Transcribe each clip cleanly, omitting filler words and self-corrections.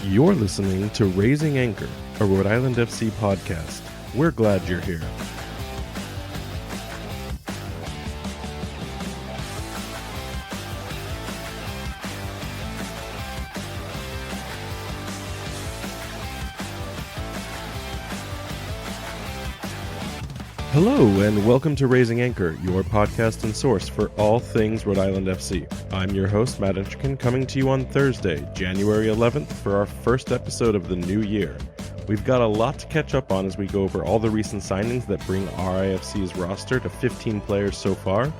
You're listening to Raising Anchor, a Rhode Island FC podcast. We're glad you're here. Hello, and welcome to Raising Anchor, your podcast and source for all things Rhode Island FC. I'm your host, Matt Inchikin, coming to you on Thursday, January 11th, for our first episode of the new year. We've got a lot to catch up on as we go over all the recent signings that bring RIFC's roster to 15 players so far.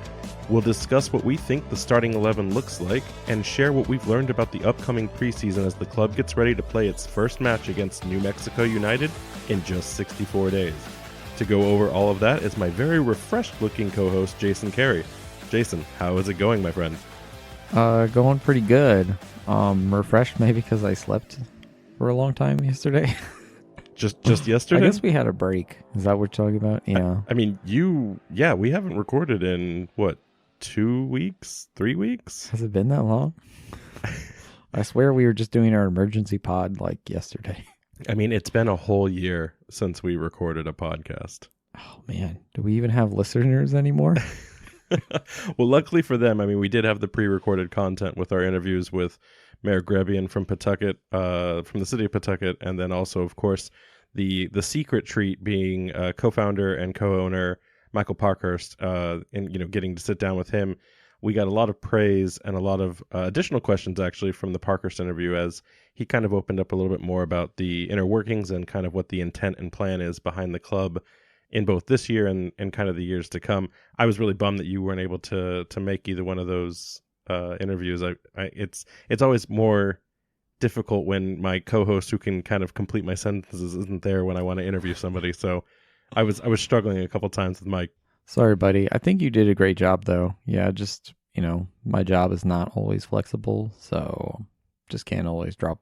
We'll discuss what we think the starting 11 looks like, and share what we've learned about the upcoming preseason as the club gets ready to play its first match against New Mexico United in just 64 days. To go over all of that is my very refreshed-looking co-host, Jason Carey. Jason, how is it going, my friend? Going pretty good. Refreshed maybe because I slept for a long time yesterday. Just yesterday? I guess we had a break. Is that what you're talking about? Yeah. I mean, we haven't recorded in, 2 weeks? 3 weeks? Has it been that long? I swear we were just doing our emergency pod like yesterday. I mean, it's been a whole year since we recorded a podcast. Oh, man. Do we even have listeners anymore? Well, luckily for them, I mean, we did have the pre-recorded content with our interviews with Mayor Grevian from Pawtucket, from the city of Pawtucket, and then also, of course, the secret treat being co-founder and co-owner Michael Parkhurst, and getting to sit down with him. We got a lot of praise and a lot of additional questions, actually, from the Parkhurst interview, as he kind of opened up a little bit more about the inner workings and kind of what the intent and plan is behind the club in both this year and kind of the years to come. I was really bummed that you weren't able to make either one of those interviews. It's always more difficult when my co-host, who can kind of complete my sentences, isn't there when I want to interview somebody. So I was struggling a couple times with Mike. Sorry, buddy. I think you did a great job, though. Yeah, just, my job is not always flexible, so just can't always drop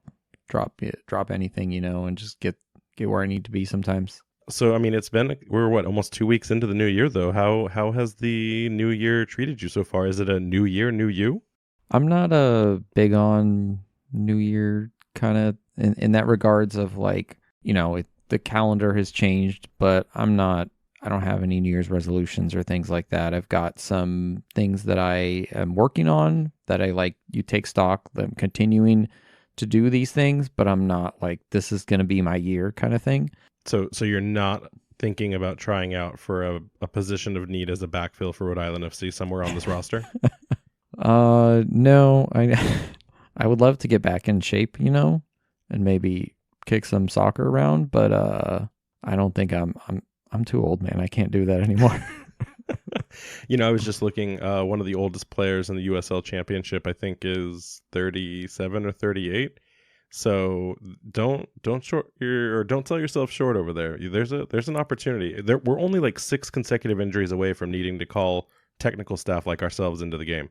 anything, and just get where I need to be sometimes. So, I mean, we're almost 2 weeks into the new year, though. How has the new year treated you so far? Is it a new year, new you? I'm not big on new year kind of in that regards of the calendar has changed, but I don't have any New Year's resolutions or things like that. I've got some things that I am working on that you take stock, that I'm continuing to do these things, but I'm not like, this is going to be my year kind of thing. So you're not thinking about trying out for a position of need as a backfill for Rhode Island FC somewhere on this roster? No, I would love to get back in shape, and maybe kick some soccer around, but I don't think I'm too old, man. I can't do that anymore. I was just looking. One of the oldest players in the USL Championship, I think, is 37 or 38. So don't sell yourself short over there. There's an opportunity. We're only like 6 consecutive injuries away from needing to call technical staff like ourselves into the game.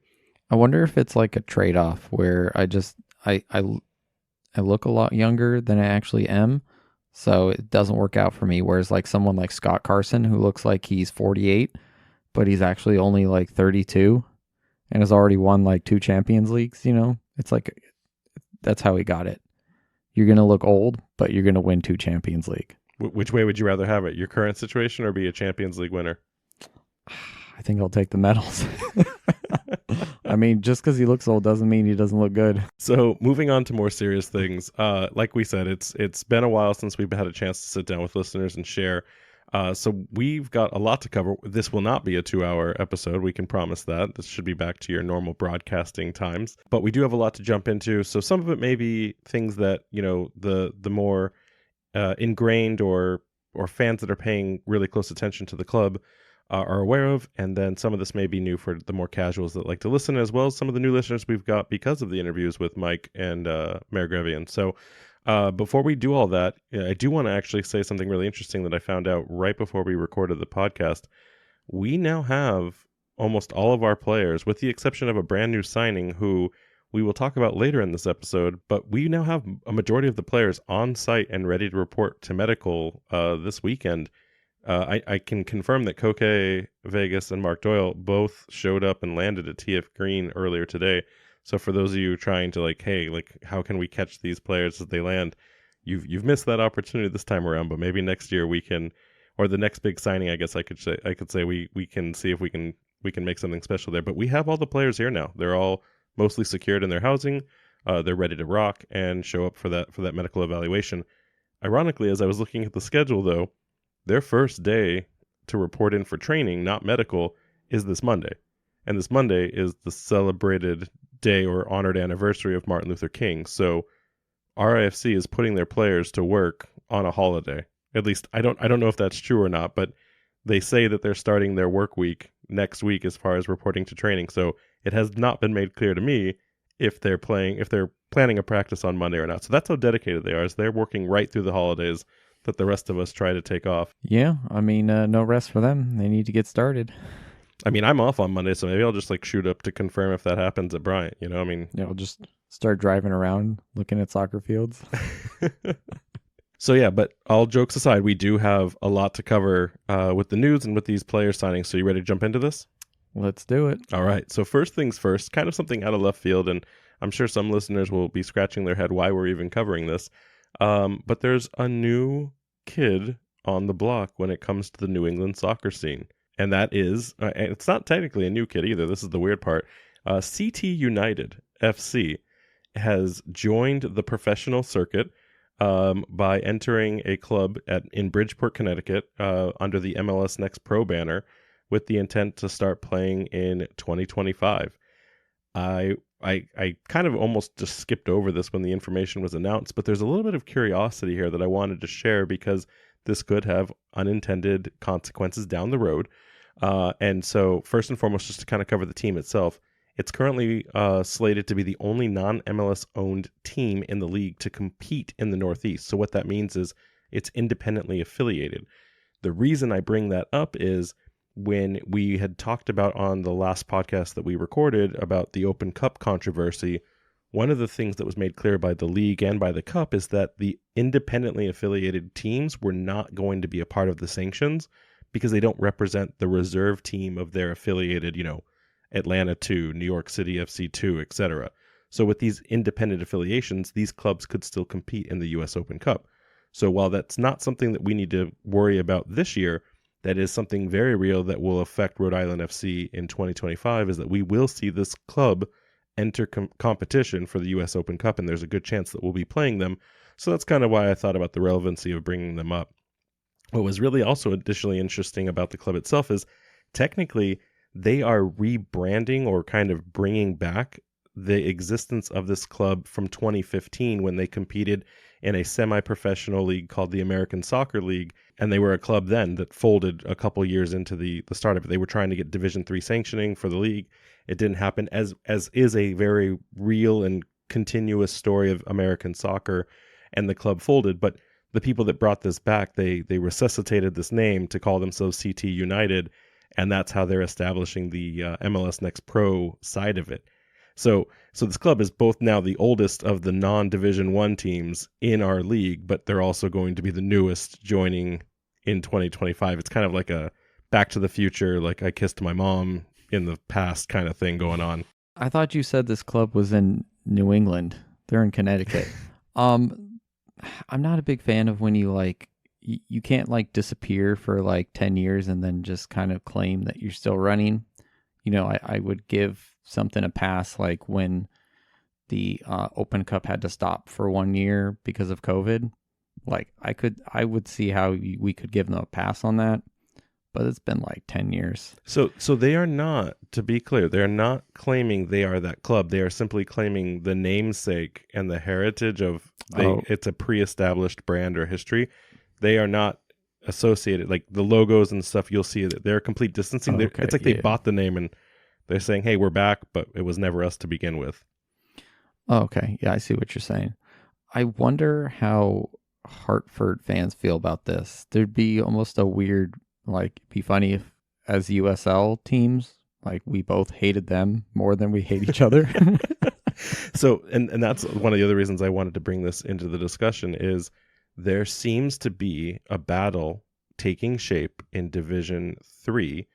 I wonder if it's like a trade-off where I look a lot younger than I actually am. So it doesn't work out for me. Whereas like someone like Scott Carson, who looks like he's 48, but he's actually only like 32 and has already won like 2 Champions Leagues, it's like, that's how he got it. You're going to look old, but you're going to win 2 Champions League. Which way would you rather have it? Your current situation or be a Champions League winner? I think I'll take the medals. I mean, just because he looks old doesn't mean he doesn't look good. So moving on to more serious things, like we said, it's been a while since we've had a chance to sit down with listeners and share. So we've got a lot to cover. This will not be a 2-hour episode. We can promise that. This should be back to your normal broadcasting times. But we do have a lot to jump into. So some of it may be things that, the more ingrained or fans that are paying really close attention to the club are aware of, and then some of this may be new for the more casuals that like to listen, as well as some of the new listeners we've got because of the interviews with Mike and Mayor Grevian. So before we do all that, I do want to actually say something really interesting that I found out right before we recorded the podcast. We now have almost all of our players, with the exception of a brand new signing who we will talk about later in this episode, but we now have a majority of the players on site and ready to report to medical this weekend. I can confirm that Koke Vegas and Mark Doyle both showed up and landed at TF Green earlier today. So for those of you trying to like, hey, like how can we catch these players as they land? You've missed that opportunity this time around, but maybe next year we can, or the next big signing, I guess I could say we can see if we can make something special there. But we have all the players here now. They're all mostly secured in their housing. They're ready to rock and show up for that medical evaluation. Ironically, as I was looking at the schedule, though, their first day to report in for training, not medical, is this Monday. And this Monday is the celebrated day or honored anniversary of Martin Luther King. So RIFC is putting their players to work on a holiday. At least I don't know if that's true or not, but they say that they're starting their work week next week as far as reporting to training. So it has not been made clear to me if they're planning a practice on Monday or not. So that's how dedicated they are. Is they're working right through the holidays that the rest of us try to take off. Yeah, I mean, no rest for them. They need to get started. I mean, I'm off on Monday, so maybe I'll just like shoot up to confirm if that happens at Bryant. You know, I mean, I'll just start driving around looking at soccer fields. So yeah, but all jokes aside, we do have a lot to cover with the news and with these player signings. So you ready to jump into this? Let's do it. All right. So first things first, kind of something out of left field, and I'm sure some listeners will be scratching their head why we're even covering this. But there's a new kid on the block when it comes to the New England soccer scene. And that is, it's not technically a new kid either. This is the weird part. CT United FC has joined the professional circuit by entering a club in Bridgeport, Connecticut, under the MLS Next Pro banner, with the intent to start playing in 2025. I kind of almost just skipped over this when the information was announced, but there's a little bit of curiosity here that I wanted to share because this could have unintended consequences down the road. And so first and foremost, just to kind of cover the team itself, it's currently slated to be the only non-MLS owned team in the league to compete in the Northeast. So what that means is it's independently affiliated. The reason I bring that up is when we had talked about on the last podcast that we recorded about the Open Cup controversy, one of the things that was made clear by the league and by the cup is that the independently affiliated teams were not going to be a part of the sanctions because they don't represent the reserve team of their affiliated, Atlanta 2, New York City FC 2, etc. So with these independent affiliations, these clubs could still compete in the US Open Cup. So while that's not something that we need to worry about this year, that is something very real that will affect Rhode Island FC in 2025, is that we will see this club enter competition for the US Open Cup, and there's a good chance that we'll be playing them. So that's kind of why I thought about the relevancy of bringing them up. What was really also additionally interesting about the club itself is technically they are rebranding or kind of bringing back the existence of this club from 2015 when they competed in a semi-professional league called the American Soccer League, and they were a club then that folded a couple years into the start of it. They were trying to get Division III sanctioning for the league. It didn't happen, as is a very real and continuous story of American soccer, and the club folded. But the people that brought this back, they resuscitated this name to call themselves CT United, and that's how they're establishing the MLS Next Pro side of it. So this club is both now the oldest of the non-Division I teams in our league, but they're also going to be the newest joining in 2025. It's kind of like a Back to the Future, like I kissed my mom in the past kind of thing going on. I thought you said this club was in New England. They're in Connecticut. I'm not a big fan of when you can't disappear for 10 years and then just kind of claim that you're still running. I would give something a pass when the Open Cup had to stop for 1 year because of COVID. I would see how we could give them a pass on that, but it's been 10 years. So they are not, to be clear, they are not claiming they are that club. They are simply claiming the namesake and the heritage of it's a pre-established brand or history. They are not associated, the logos and stuff. You'll see that they're complete distancing. Okay, it's they bought the name and they're saying, hey, we're back, but it was never us to begin with. Oh, okay. Yeah, I see what you're saying. I wonder how Hartford fans feel about this. There'd be almost a weird, it'd be funny if as USL teams, we both hated them more than we hate each other. So, and that's one of the other reasons I wanted to bring this into the discussion is there seems to be a battle taking shape in Division 3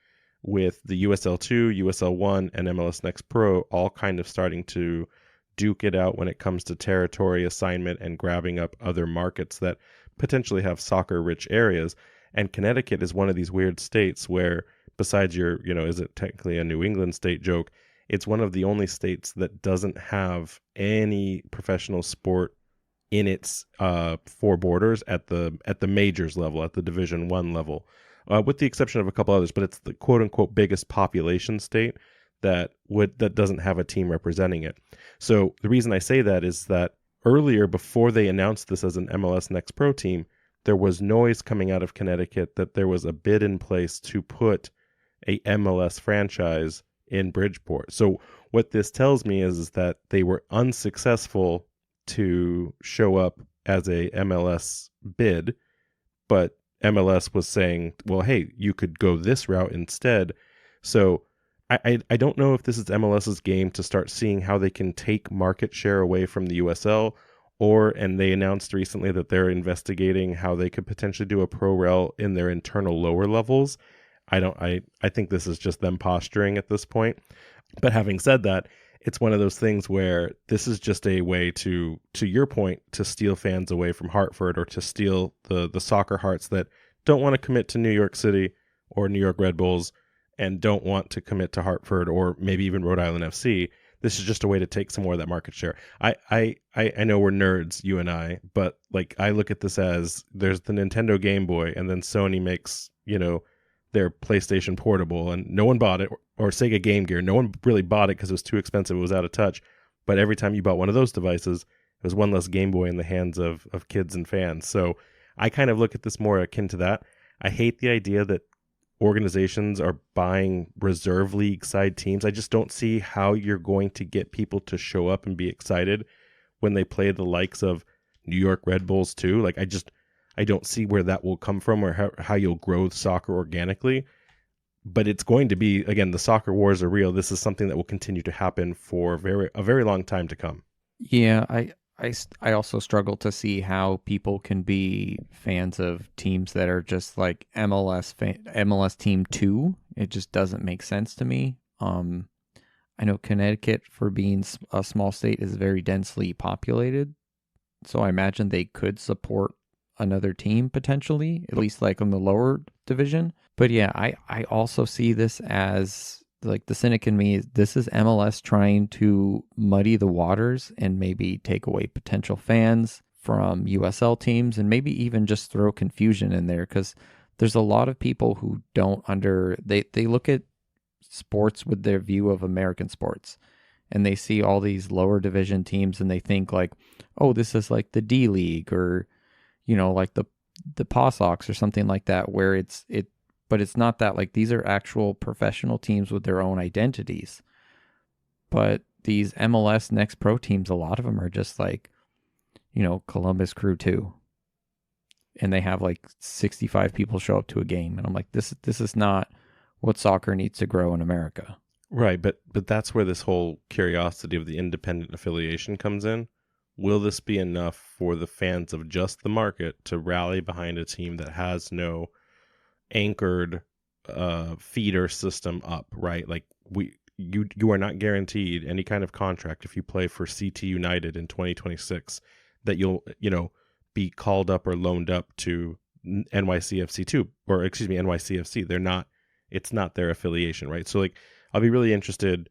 with the USL 2, USL 1, and MLS Next Pro all kind of starting to duke it out when it comes to territory assignment and grabbing up other markets that potentially have soccer rich areas. And Connecticut is one of these weird states where, besides your, is it technically a New England state joke? It's one of the only states that doesn't have any professional sport in its four borders at the majors level, at the Division I level, with the exception of a couple others. But it's the quote unquote biggest population state that doesn't have a team representing it. So the reason I say that is that earlier, before they announced this as an MLS Next Pro team, there was noise coming out of Connecticut that there was a bid in place to put a MLS franchise in Bridgeport. So what this tells me is that they were unsuccessful to show up as a MLS bid, but MLS was saying, well, hey, you could go this route instead. So I don't know if this is MLS's game to start seeing how they can take market share away from the USL, and they announced recently that they're investigating how they could potentially do a pro rel in their internal lower levels. I think this is just them posturing at this point. But having said that, it's one of those things where this is just a way to your point, to steal fans away from Hartford, or to steal the soccer hearts that don't want to commit to New York City or New York Red Bulls and don't want to commit to Hartford or maybe even Rhode Island FC. This is just a way to take some more of that market share. I know we're nerds, you and I, but like I look at this as there's the Nintendo Game Boy, and then Sony makes, their PlayStation Portable, and no one bought it, or Sega Game Gear. No one really bought it because it was too expensive. It was out of touch. But every time you bought one of those devices, it was one less Game Boy in the hands of kids and fans. So I kind of look at this more akin to that. I hate the idea that organizations are buying reserve league side teams. I just don't see how you're going to get people to show up and be excited when they play the likes of New York Red Bulls too. Like I don't see where that will come from, or how you'll grow soccer organically. But it's going to be, again, the soccer wars are real. This is something that will continue to happen for a very long time to come. Yeah, I also struggle to see how people can be fans of teams that are just like MLS Team 2. It just doesn't make sense to me. I know Connecticut, for being a small state, is very densely populated. So I imagine they could support another team potentially, at least like in the lower division. But yeah, I also see this as like the cynic in me. This is MLS trying to muddy the waters and maybe take away potential fans from USL teams, and maybe even just throw confusion in there, because there's a lot of people who they look at sports with their view of American sports, and they see all these lower division teams and they think like, oh, this is like the D League, or like the Paw Sox or something like that, where but it's not that. Like, these are actual professional teams with their own identities. But these MLS Next Pro teams, a lot of them are just like, Columbus Crew 2. And they have like 65 people show up to a game. And I'm like, this is not what soccer needs to grow in America. Right, but that's where this whole curiosity of the independent affiliation comes in. Will this be enough for the fans of just the market to rally behind a team that has no anchored feeder system up, right? Like you are not guaranteed any kind of contract if you play for CT United in 2026 that you'll, be called up or loaned up to NYCFC 2, or excuse me, NYCFC. It's not their affiliation, right? So like, I'll be really interested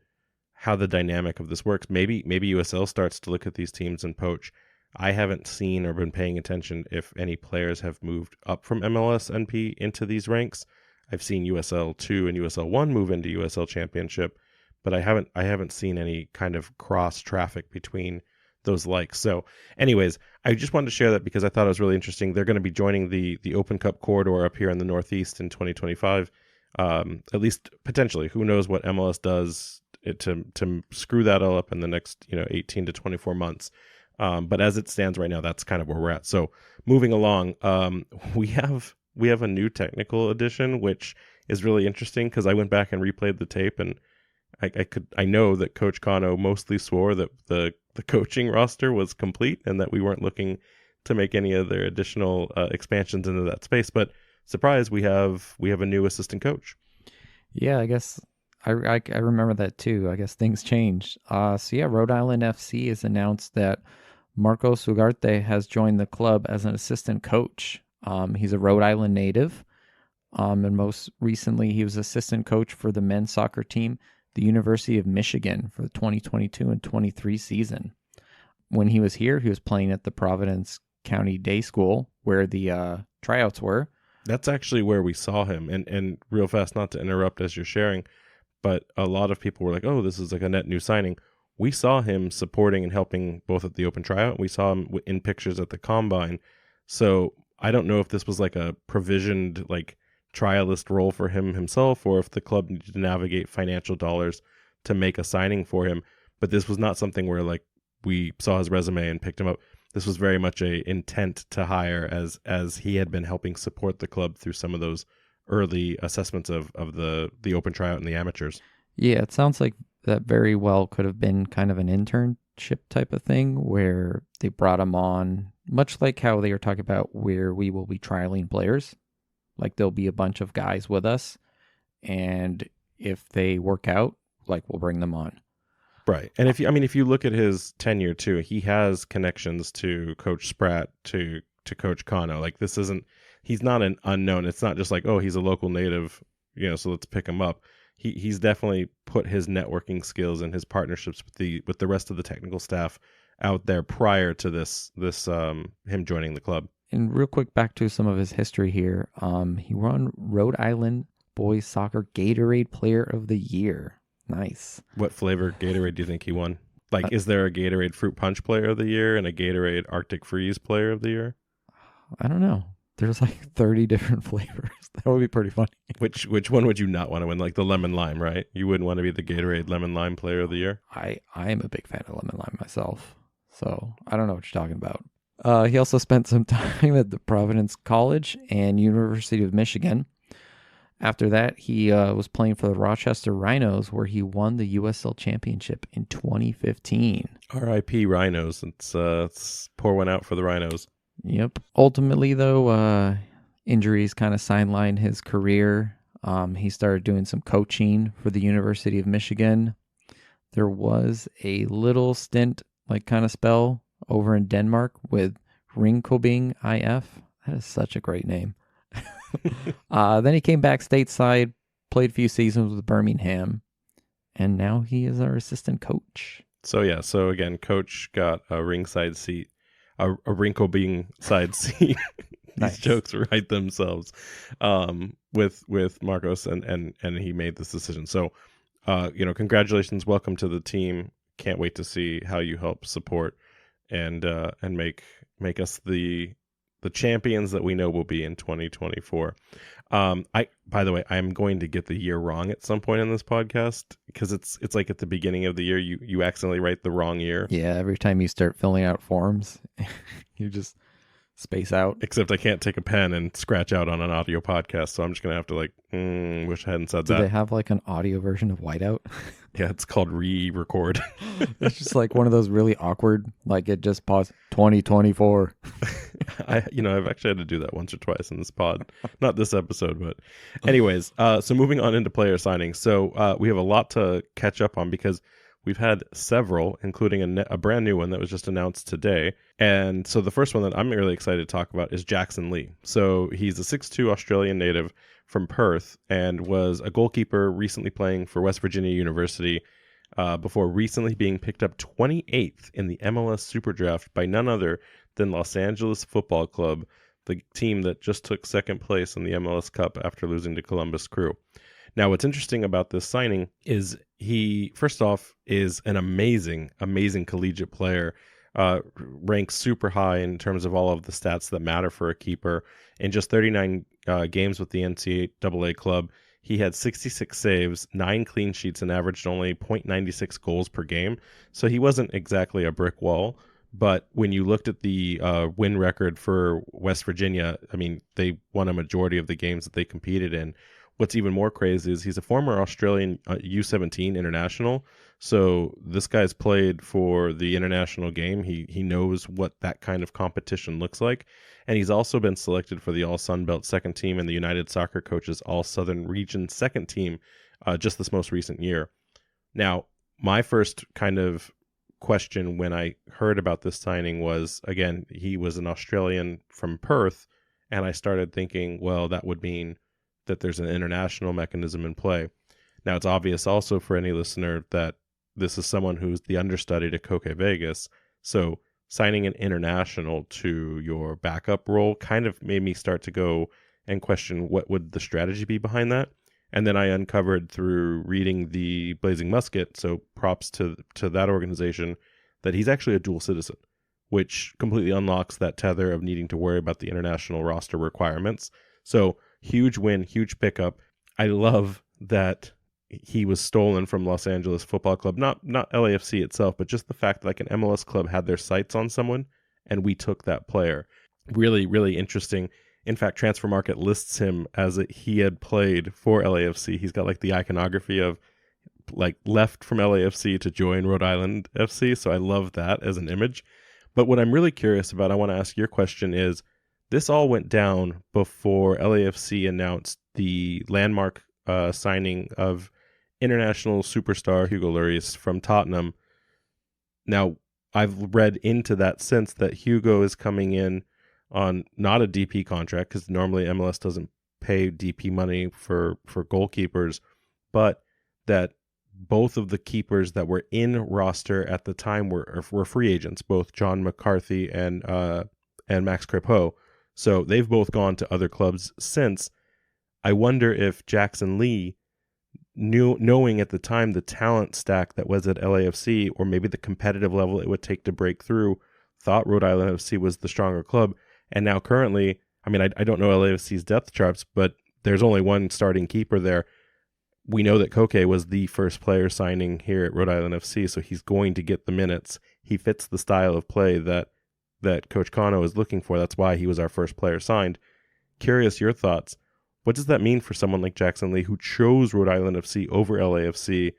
how the dynamic of this works. Maybe USL starts to look at these teams and poach. I haven't seen or been paying attention if any players have moved up from MLS NP into these ranks. I've seen USL 2 and USL 1 move into USL Championship, but I haven't seen any kind of cross traffic between those likes. So anyways, I just wanted to share that because I thought it was really interesting. They're going to be joining the Open Cup corridor up here in the Northeast in 2025. At least potentially. Who knows what MLS does to screw that all up in the next 18 to 24 months. But as it stands right now, that's kind of where we're at. So moving along, we have a new technical edition, which is really interesting because I went back and replayed the tape, and I know that Coach Kano mostly swore that the coaching roster was complete and that we weren't looking to make any other additional expansions into that space. But surprise, we have a new assistant coach. Yeah, I guess I remember that too. I guess things changed. So yeah, Rhode Island FC has announced that Marcos Ugarte has joined the club as an assistant coach. He's a Rhode Island native. And most recently, he was assistant coach for the men's soccer team, the University of Michigan, for the 2022 and 23 season. When he was here, he was playing at the Providence County Day School, where the tryouts were. That's actually where we saw him. And real fast, not to interrupt as you're sharing, but a lot of people were like, "Oh, this is like a net new signing." We saw him supporting and helping both at the open tryout. We saw him in pictures at the combine. So I don't know if this was like a provisioned like trialist role for him himself, or if the club needed to navigate financial dollars to make a signing for him. But this was not something where like we saw his resume and picked him up. This was very much a intent to hire, as he had been helping support the club through some of those early assessments of the open tryout and the amateurs. Yeah, it sounds like that very well could have been kind of an internship type of thing where they brought him on, much like how they were talking about where we will be trialing players. Like there'll be a bunch of guys with us, and if they work out, like we'll bring them on. Right. And if you look at his tenure too, he has connections to Coach Spratt, to Coach Kano. Like he's not an unknown. It's not just like, oh, he's a local native, so let's pick him up. He's definitely put his networking skills and his partnerships with the rest of the technical staff out there prior to this him joining the club. And real quick, back to some of his history here. He won Rhode Island Boys Soccer Gatorade Player of the Year. Nice. What flavor Gatorade do you think he won? Like, is there a Gatorade Fruit Punch Player of the Year and a Gatorade Arctic Freeze Player of the Year? I don't know. There's like 30 different flavors. That would be pretty funny. Which one would you not want to win? Like the lemon lime, right? You wouldn't want to be the Gatorade Lemon Lime Player of the Year? I am a big fan of lemon lime myself. So I don't know what you're talking about. He also spent some time at the Providence College and University of Michigan. After that, he was playing for the Rochester Rhinos, where he won the USL Championship in 2015. R.I.P. Rhinos. Let's pour one out for the Rhinos. Yep. Ultimately, though, injuries kind of sidelined his career. He started doing some coaching for the University of Michigan. There was a little stint, like kind of spell, over in Denmark with Ringkøbing IF. That is such a great name. Then he came back stateside, played a few seasons with Birmingham, and now he is our assistant coach. So again, coach got a ringside seat, a Ringkøbing side seat. These jokes write themselves with Marcos, and he made this decision. So, congratulations, welcome to the team. Can't wait to see how you help support and make us the champions that we know will be in 2024. By the way, I'm going to get the year wrong at some point in this podcast because it's like at the beginning of the year you accidentally write the wrong year. Yeah, every time you start filling out forms, you just space out. Except I can't take a pen and scratch out on an audio podcast, so I'm just gonna have to wish I hadn't said that. Do they have like an audio version of Whiteout? Yeah, it's called re-record. It's just like one of those really awkward, like it just paused 2024. I've actually had to do that once or twice in this pod. Not this episode, but anyways, so moving on into player signings. So we have a lot to catch up on because we've had several, including a brand new one that was just announced today. And so the first one that I'm really excited to talk about is Jackson Lee. So he's a 6'2" Australian native from Perth and was a goalkeeper recently playing for West Virginia University before recently being picked up 28th in the MLS Super Draft by none other than Los Angeles Football Club, the team that just took second place in the MLS Cup after losing to Columbus Crew. Now, what's interesting about this signing is he, first off, is an amazing collegiate player, ranks super high in terms of all of the stats that matter for a keeper. In just 39 games with the NCAA club, he had 66 saves, 9 clean sheets, and averaged only 0.96 goals per game. So he wasn't exactly a brick wall. But when you looked at the win record for West Virginia, I mean, they won a majority of the games that they competed in. What's even more crazy is he's a former Australian U17 international. So this guy's played for the international game. He knows what that kind of competition looks like. And he's also been selected for the All Sun Belt second team and the United Soccer Coaches All Southern Region second team just this most recent year. Now, my first kind of question when I heard about this signing was, again, he was an Australian from Perth, and I started thinking, well, that would mean that there's an international mechanism in play. Now, it's obvious also for any listener that this is someone who's the understudy to Koke Vegas, so signing an international to your backup role kind of made me start to go and question what would the strategy be behind that. And then I uncovered through reading the Blazing Musket, so props to that organization, that he's actually a dual citizen, which completely unlocks that tether of needing to worry about the international roster requirements. So huge win, huge pickup. I love that he was stolen from Los Angeles Football Club, not LAFC itself, but just the fact that like an MLS club had their sights on someone and we took that player. Really, really interesting. In fact, Transfer Market lists him as he had played for LAFC. He's got like the iconography of like left from LAFC to join Rhode Island FC. So I love that as an image. But what I'm really curious about, I want to ask your question is, this all went down before LAFC announced the landmark signing of international superstar Hugo Lloris from Tottenham. Now, I've read into that since that Hugo is coming in on not a DP contract, because normally MLS doesn't pay DP money for goalkeepers, but that both of the keepers that were in roster at the time were free agents, both John McCarthy and Max Crepeau. So they've both gone to other clubs since. I wonder if Jackson Lee, knowing at the time the talent stack that was at LAFC, or maybe the competitive level it would take to break through, thought Rhode Island FC was the stronger club. And now currently, I mean, I don't know LAFC's depth charts, but there's only one starting keeper there. We know that Koke was the first player signing here at Rhode Island FC, so he's going to get the minutes. He fits the style of play that Coach Kano is looking for. That's why he was our first player signed. Curious your thoughts. What does that mean for someone like Jackson Lee, who chose Rhode Island FC over LAFC,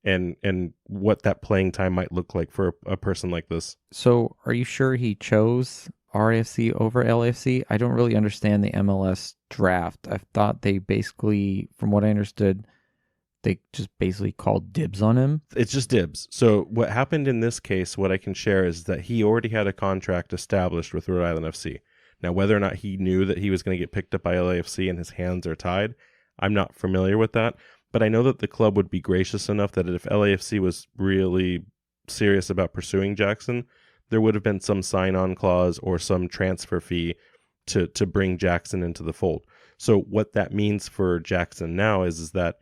and what that playing time might look like for a person like this? So are you sure he chose RAFC over LAFC? I don't really understand the MLS draft. I thought they basically, from what I understood, they just basically called dibs on him. It's just dibs. So what happened in this case, what I can share is that he already had a contract established with Rhode Island FC. Now, whether or not he knew that he was going to get picked up by LAFC and his hands are tied, I'm not familiar with that. But I know that the club would be gracious enough that if LAFC was really serious about pursuing Jackson, there would have been some sign-on clause or some transfer fee to bring Jackson into the fold. So what that means for Jackson now is that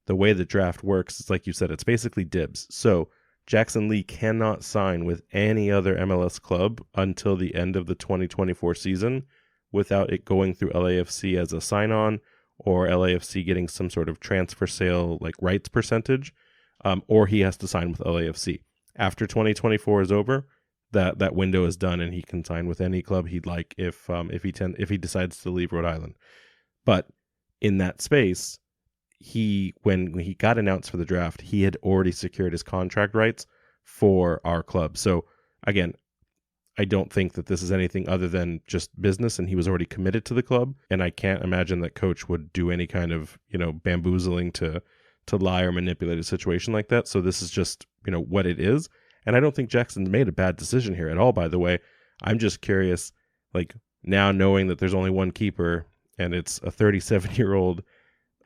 the way the draft works is, like you said, it's basically dibs. So Jackson Lee cannot sign with any other MLS club until the end of the 2024 season without it going through LAFC as a sign-on, or LAFC getting some sort of transfer sale like rights percentage, or he has to sign with LAFC. After 2024 is over, that window is done, and he can sign with any club he'd like if he decides to leave Rhode Island. But in that space, when he got announced for the draft, he had already secured his contract rights for our club. So again, I don't think that this is anything other than just business, and he was already committed to the club. And I can't imagine that coach would do any kind of, bamboozling to lie or manipulate a situation like that. So this is just, what it is. And I don't think Jackson's made a bad decision here at all, by the way. I'm just curious, like, now knowing that there's only one keeper and it's a 37-year-old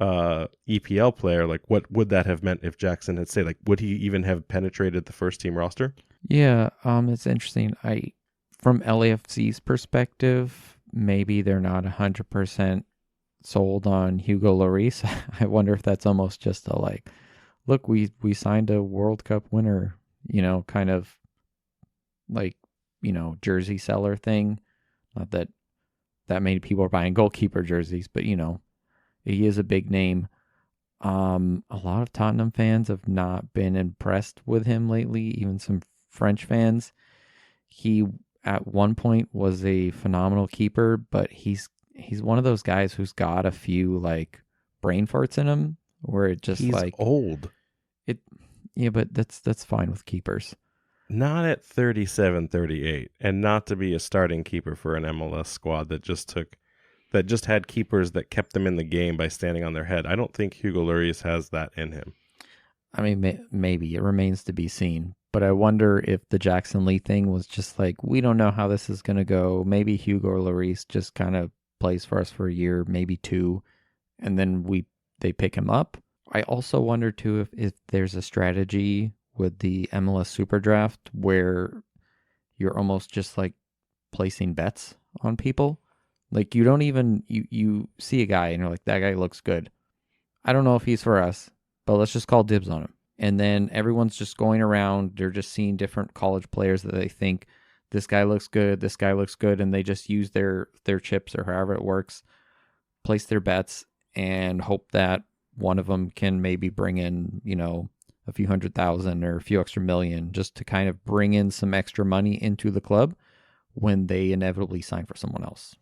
EPL player, like, what would that have meant if Jackson had stayed? Like, would he even have penetrated the first team roster? Yeah, it's interesting. From LAFC's perspective, maybe they're not 100% sold on Hugo Lloris. I wonder if that's almost just a like, look, we signed a World Cup winner, kind of like, jersey seller thing. Not that many people are buying goalkeeper jerseys, but he is a big name. A lot of Tottenham fans have not been impressed with him lately, even some French fans. He at one point was a phenomenal keeper, but he's one of those guys who's got a few like brain farts in him where it just he's like old. Yeah, but that's fine with keepers. Not at 37, 38, and not to be a starting keeper for an MLS squad that just took that just had keepers that kept them in the game by standing on their head. I don't think Hugo Lloris has that in him. I mean, maybe it remains to be seen. But I wonder if the Jackson Lee thing was just like, we don't know how this is going to go. Maybe Hugo Lloris just kind of plays for us for a year, maybe two, and then they pick him up. I also wonder too if there's a strategy with the MLS Super Draft where you're almost just like placing bets on people. Like you don't even you see a guy and you're like, that guy looks good. I don't know if he's for us, but let's just call dibs on him. And then everyone's just going around. They're just seeing different college players that they think this guy looks good, this guy looks good, and they just use their chips or however it works, place their bets, and hope that one of them can maybe bring in, a few 100,000 or a few extra million just to kind of bring in some extra money into the club when they inevitably sign for someone else.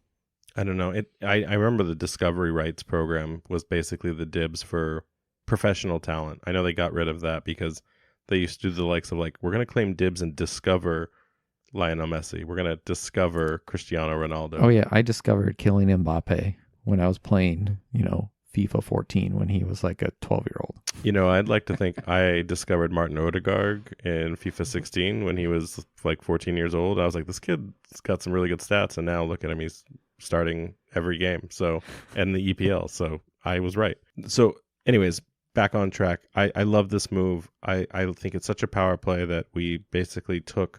I don't know. I remember the Discovery Rights program was basically the dibs for professional talent. I know they got rid of that because they used to do the likes of like, we're going to claim dibs and discover Lionel Messi. We're going to discover Cristiano Ronaldo. Oh yeah, I discovered Kylian Mbappe when I was playing, FIFA 14 when he was like a 12-year-old. I'd like to think I discovered Martin Odegaard in FIFA 16 when he was like 14 years old. I was like, this kid's got some really good stats, and now look at him, he's starting every game. So, and the EPL. So I was right. So anyways, back on track. I love this move. I think it's such a power play that we basically took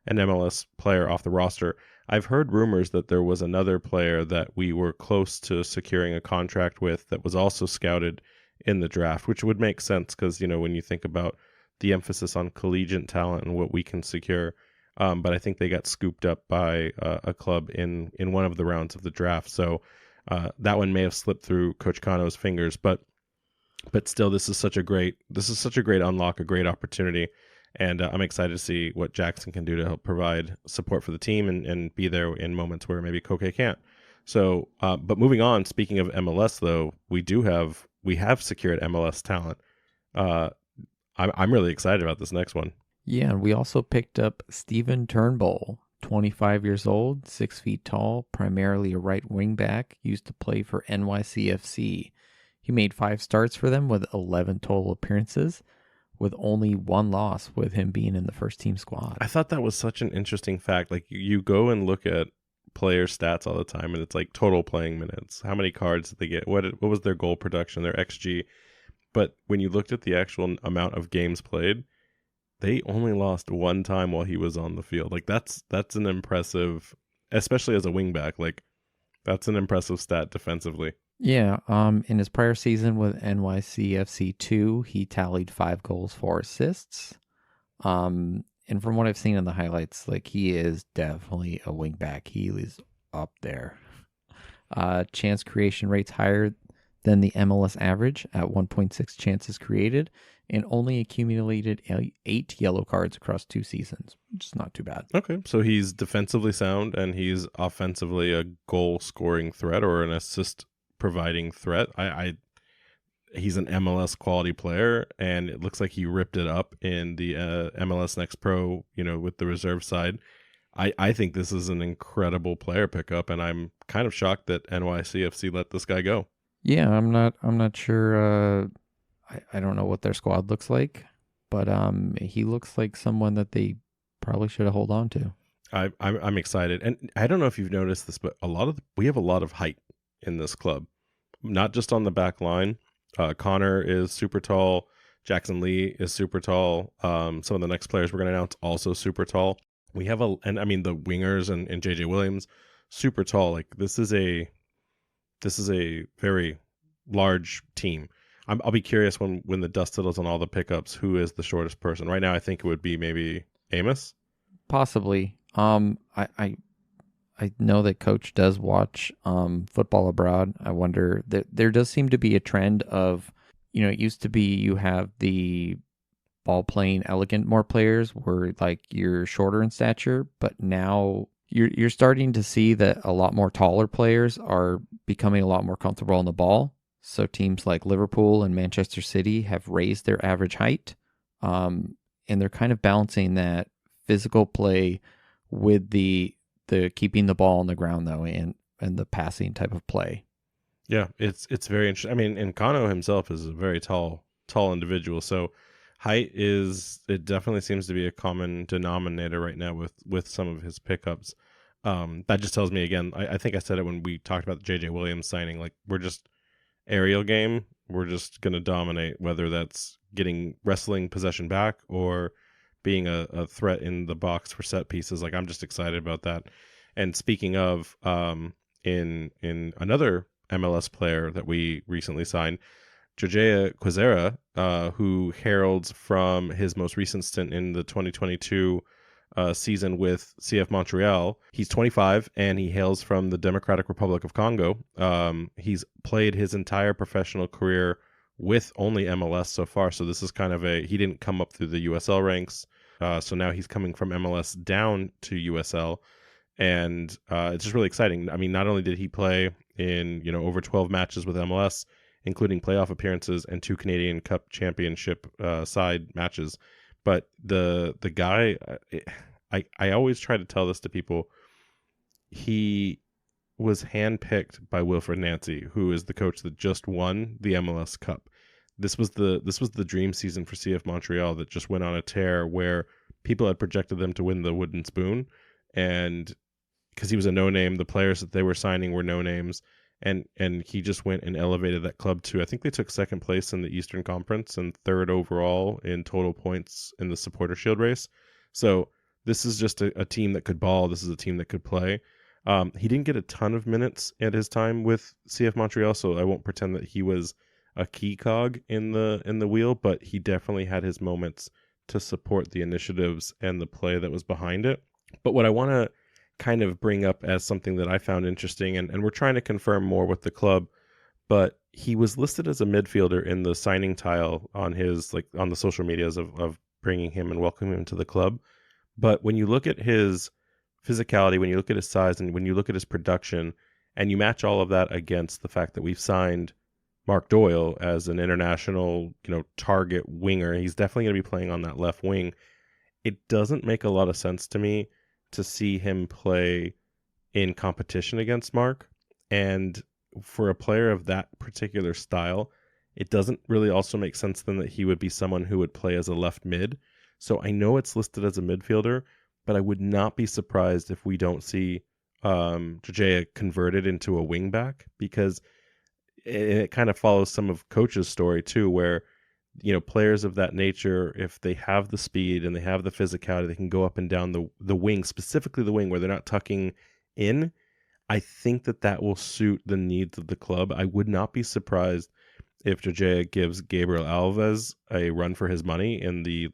an MLS player off the roster. I've heard rumors that there was another player that we were close to securing a contract with that was also scouted in the draft, which would make sense because, when you think about the emphasis on collegiate talent and what we can secure. But I think they got scooped up by a club in one of the rounds of the draft. So that one may have slipped through Coach Cano's fingers, but still, this is such a great unlock, a great opportunity. And I'm excited to see what Jackson can do to help provide support for the team and be there in moments where maybe Koke can't. So, but moving on, speaking of MLS, though, we have secured MLS talent. I'm really excited about this next one. Yeah, and we also picked up Steven Turnbull, 25 years old, 6 feet tall, primarily a right wing back, used to play for NYCFC. He made 5 starts for them with 11 total appearances, with only 1 loss with him being in the first team squad. I thought that was such an interesting fact. Like you go and look at player stats all the time and it's like total playing minutes. How many cards did they get? What was their goal production, their XG? But when you looked at the actual amount of games played, they only lost 1 time while he was on the field. Like that's an impressive, especially as a wingback. Like that's an impressive stat defensively. Yeah, in his prior season with NYCFC 2, he tallied 5 goals, 4 assists. And from what I've seen in the highlights, like he is definitely a wingback. He is up there. Chance creation rate's higher than the MLS average at 1.6 chances created, and only accumulated 8 yellow cards across 2 seasons, which is not too bad. Okay, so he's defensively sound and he's offensively a goal-scoring threat or an assist-providing threat. He's an MLS quality player, and it looks like he ripped it up in the MLS Next Pro, with the reserve side. I think this is an incredible player pickup, and I'm kind of shocked that NYCFC let this guy go. Yeah, I'm not sure. I don't know what their squad looks like, but he looks like someone that they probably should have hold on to. I'm excited, and I don't know if you've noticed this, but we have a lot of height in this club, not just on the back line. Connor is super tall. Jackson Lee is super tall. Some of the next players we're going to announce also super tall. We have the wingers and JJ Williams, super tall. Like this is a very large team. I'll be curious when the dust settles on all the pickups, who is the shortest person. Right now, I think it would be maybe Amos. Possibly. I know that Coach does watch football abroad. I wonder that there does seem to be a trend of, it used to be you have the ball playing elegant more players where like you're shorter in stature, but now you're starting to see that a lot more taller players are becoming a lot more comfortable on the ball. So teams like Liverpool and Manchester City have raised their average height, and they're kind of balancing that physical play with the keeping the ball on the ground though. And the passing type of play. Yeah, it's very interesting. I mean, and Kano himself is a very tall individual, so it definitely seems to be a common denominator right now with some of his pickups. That just tells me again. I think I said it when we talked about the JJ Williams signing. Like, we're just aerial game. We're just gonna dominate, whether that's getting wrestling possession back or being a threat in the box for set pieces. Like, I'm just excited about that. And speaking of, in another MLS player that we recently signed, Jojea Quezera, who heralds from his most recent stint in the 2022 season with CF Montreal. He's 25 and he hails from the Democratic Republic of Congo. He's played his entire professional career with only MLS so far. So this is kind of he didn't come up through the USL ranks. So now he's coming from MLS down to USL. And it's just really exciting. I mean, not only did he play in, over 12 matches with MLS, including playoff appearances and 2 Canadian Cup Championship side matches, but the guy, I always try to tell this to people, he was handpicked by Wilfred Nancy, who is the coach that just won the MLS Cup. This was the dream season for CF Montreal that just went on a tear where people had projected them to win the Wooden Spoon, and because he was a no-name, the players that they were signing were no-names, and he just went and elevated that club to, I think they took second place in the Eastern Conference and third overall in total points in the Supporter Shield race. So this is just a team that could ball. This is a team that could play. He didn't get a ton of minutes at his time with CF Montreal, so I won't pretend that he was a key cog in the wheel, but he definitely had his moments to support the initiatives and the play that was behind it. But what I want to kind of bring up as something that I found interesting, and we're trying to confirm more with the club, but he was listed as a midfielder in the signing tile on his, like, on the social medias of bringing him and welcoming him to the club. But when you look at his physicality, when you look at his size, and when you look at his production, and you match all of that against the fact that we've signed Mark Doyle as an international, target winger, he's definitely going to be playing on that left wing. It doesn't make a lot of sense to me to see him play in competition against Mark. And for a player of that particular style, it doesn't really also make sense then that he would be someone who would play as a left mid. So I know it's listed as a midfielder, but I would not be surprised if we don't see Jojea converted into a wing back, because it kind of follows some of Coach's story too, where players of that nature, if they have the speed and they have the physicality, they can go up and down the wing, specifically the wing where they're not tucking in. I think that will suit the needs of the club. I would not be surprised if Jojea gives Gabriel Alves a run for his money in the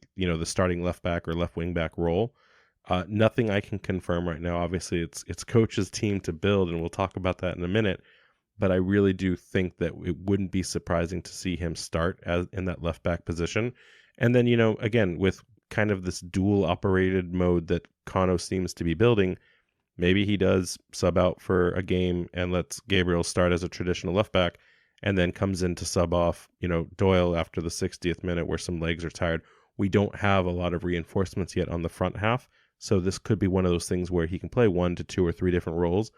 starting left back or left wing back role. Nothing I can confirm right now. Obviously, it's Coach's team to build, and we'll talk about that in a minute. But I really do think that it wouldn't be surprising to see him start in that left back position. And then, again, with kind of this dual operated mode that Kano seems to be building, maybe he does sub out for a game and lets Gabriel start as a traditional left back, and then comes in to sub off, Doyle after the 60th minute where some legs are tired. We don't have a lot of reinforcements yet on the front half. So this could be one of those things where he can play 1 to 2 or 3 different roles.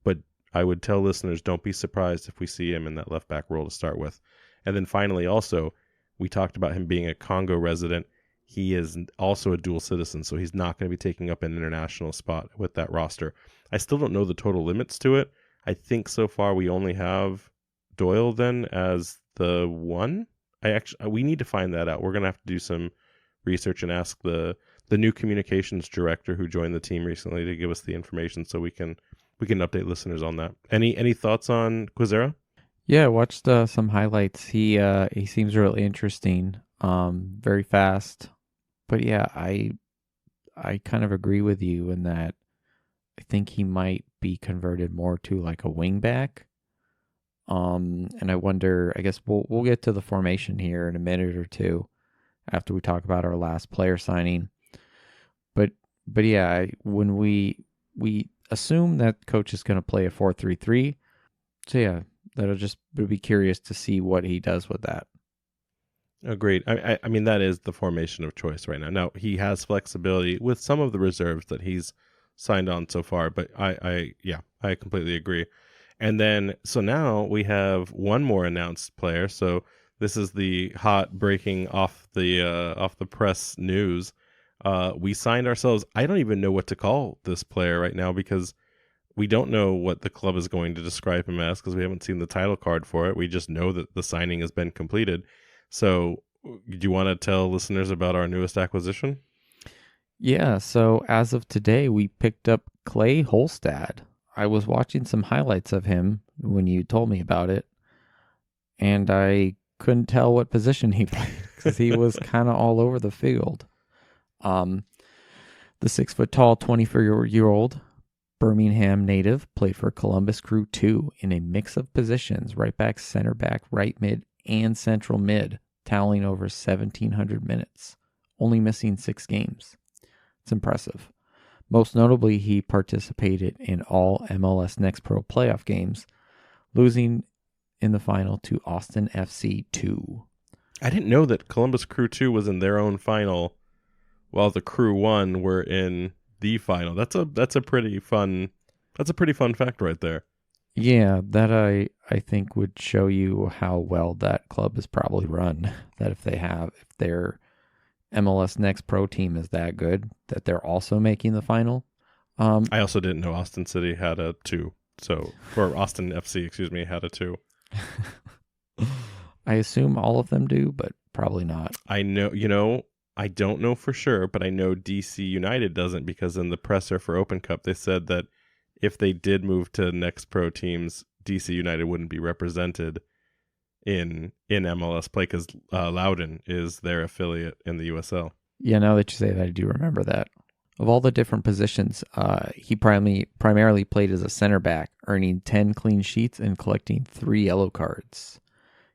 But I would tell listeners, don't be surprised if we see him in that left back role to start with. And then finally, also, we talked about him being a Congo resident. He is also a dual citizen, so he's not going to be taking up an international spot with that roster. I still don't know the total limits to it. I think so far we only have Doyle then as the one. We need to find that out. We're going to have to do some research and ask the new communications director who joined the team recently to give us the information so we can update listeners on that. Any thoughts on Quezera? Yeah, I watched some highlights. He seems really interesting. Very fast. But yeah, I kind of agree with you in that I think he might be converted more to like a wing back. And I wonder, I guess we'll get to the formation here in a minute or two after we talk about our last player signing. But yeah, when we assume that Coach is going to play a 4-3-3. So yeah, we'll be curious to see what he does with that. Agreed. I mean, that is the formation of choice right now. Now, he has flexibility with some of the reserves that he's signed on so far, but I completely agree. And then so now we have one more announced player. So this is the hot breaking off the press news. We signed ourselves. I don't even know what to call this player right now because we don't know what the club is going to describe him as because we haven't seen the title card for it. We just know that the signing has been completed. So, do you want to tell listeners about our newest acquisition? Yeah, so as of today, we picked up Clay Holstad. I was watching some highlights of him when you told me about it, and I couldn't tell what position he played because he was kind of all over the field. The 6-foot-tall, 24-year-old Birmingham native played for Columbus Crew 2 in a mix of positions, right back, center back, right mid, and central mid, tallying over 1,700 minutes, only missing 6 games. It's impressive. Most notably, he participated in all MLS Next Pro playoff games, losing in the final to Austin FC 2. I didn't know that Columbus Crew 2 was in their own final while the Crew 1 were in the final. That's a pretty fun fact right there. Yeah, that I think would show you how well that club is probably run. That if their MLS Next Pro team is that good, that they're also making the final. I also didn't know Austin City had a 2. Or Austin FC, excuse me, had a 2. I assume all of them do, but probably not. I know, I don't know for sure, but I know DC United doesn't because in the presser for Open Cup, they said that if they did move to Next Pro teams, DC United wouldn't be represented in MLS play because Loudoun is their affiliate in the USL. Yeah, now that you say that, I do remember that. Of all the different positions, he primarily played as a center back, earning 10 clean sheets and collecting 3 yellow cards.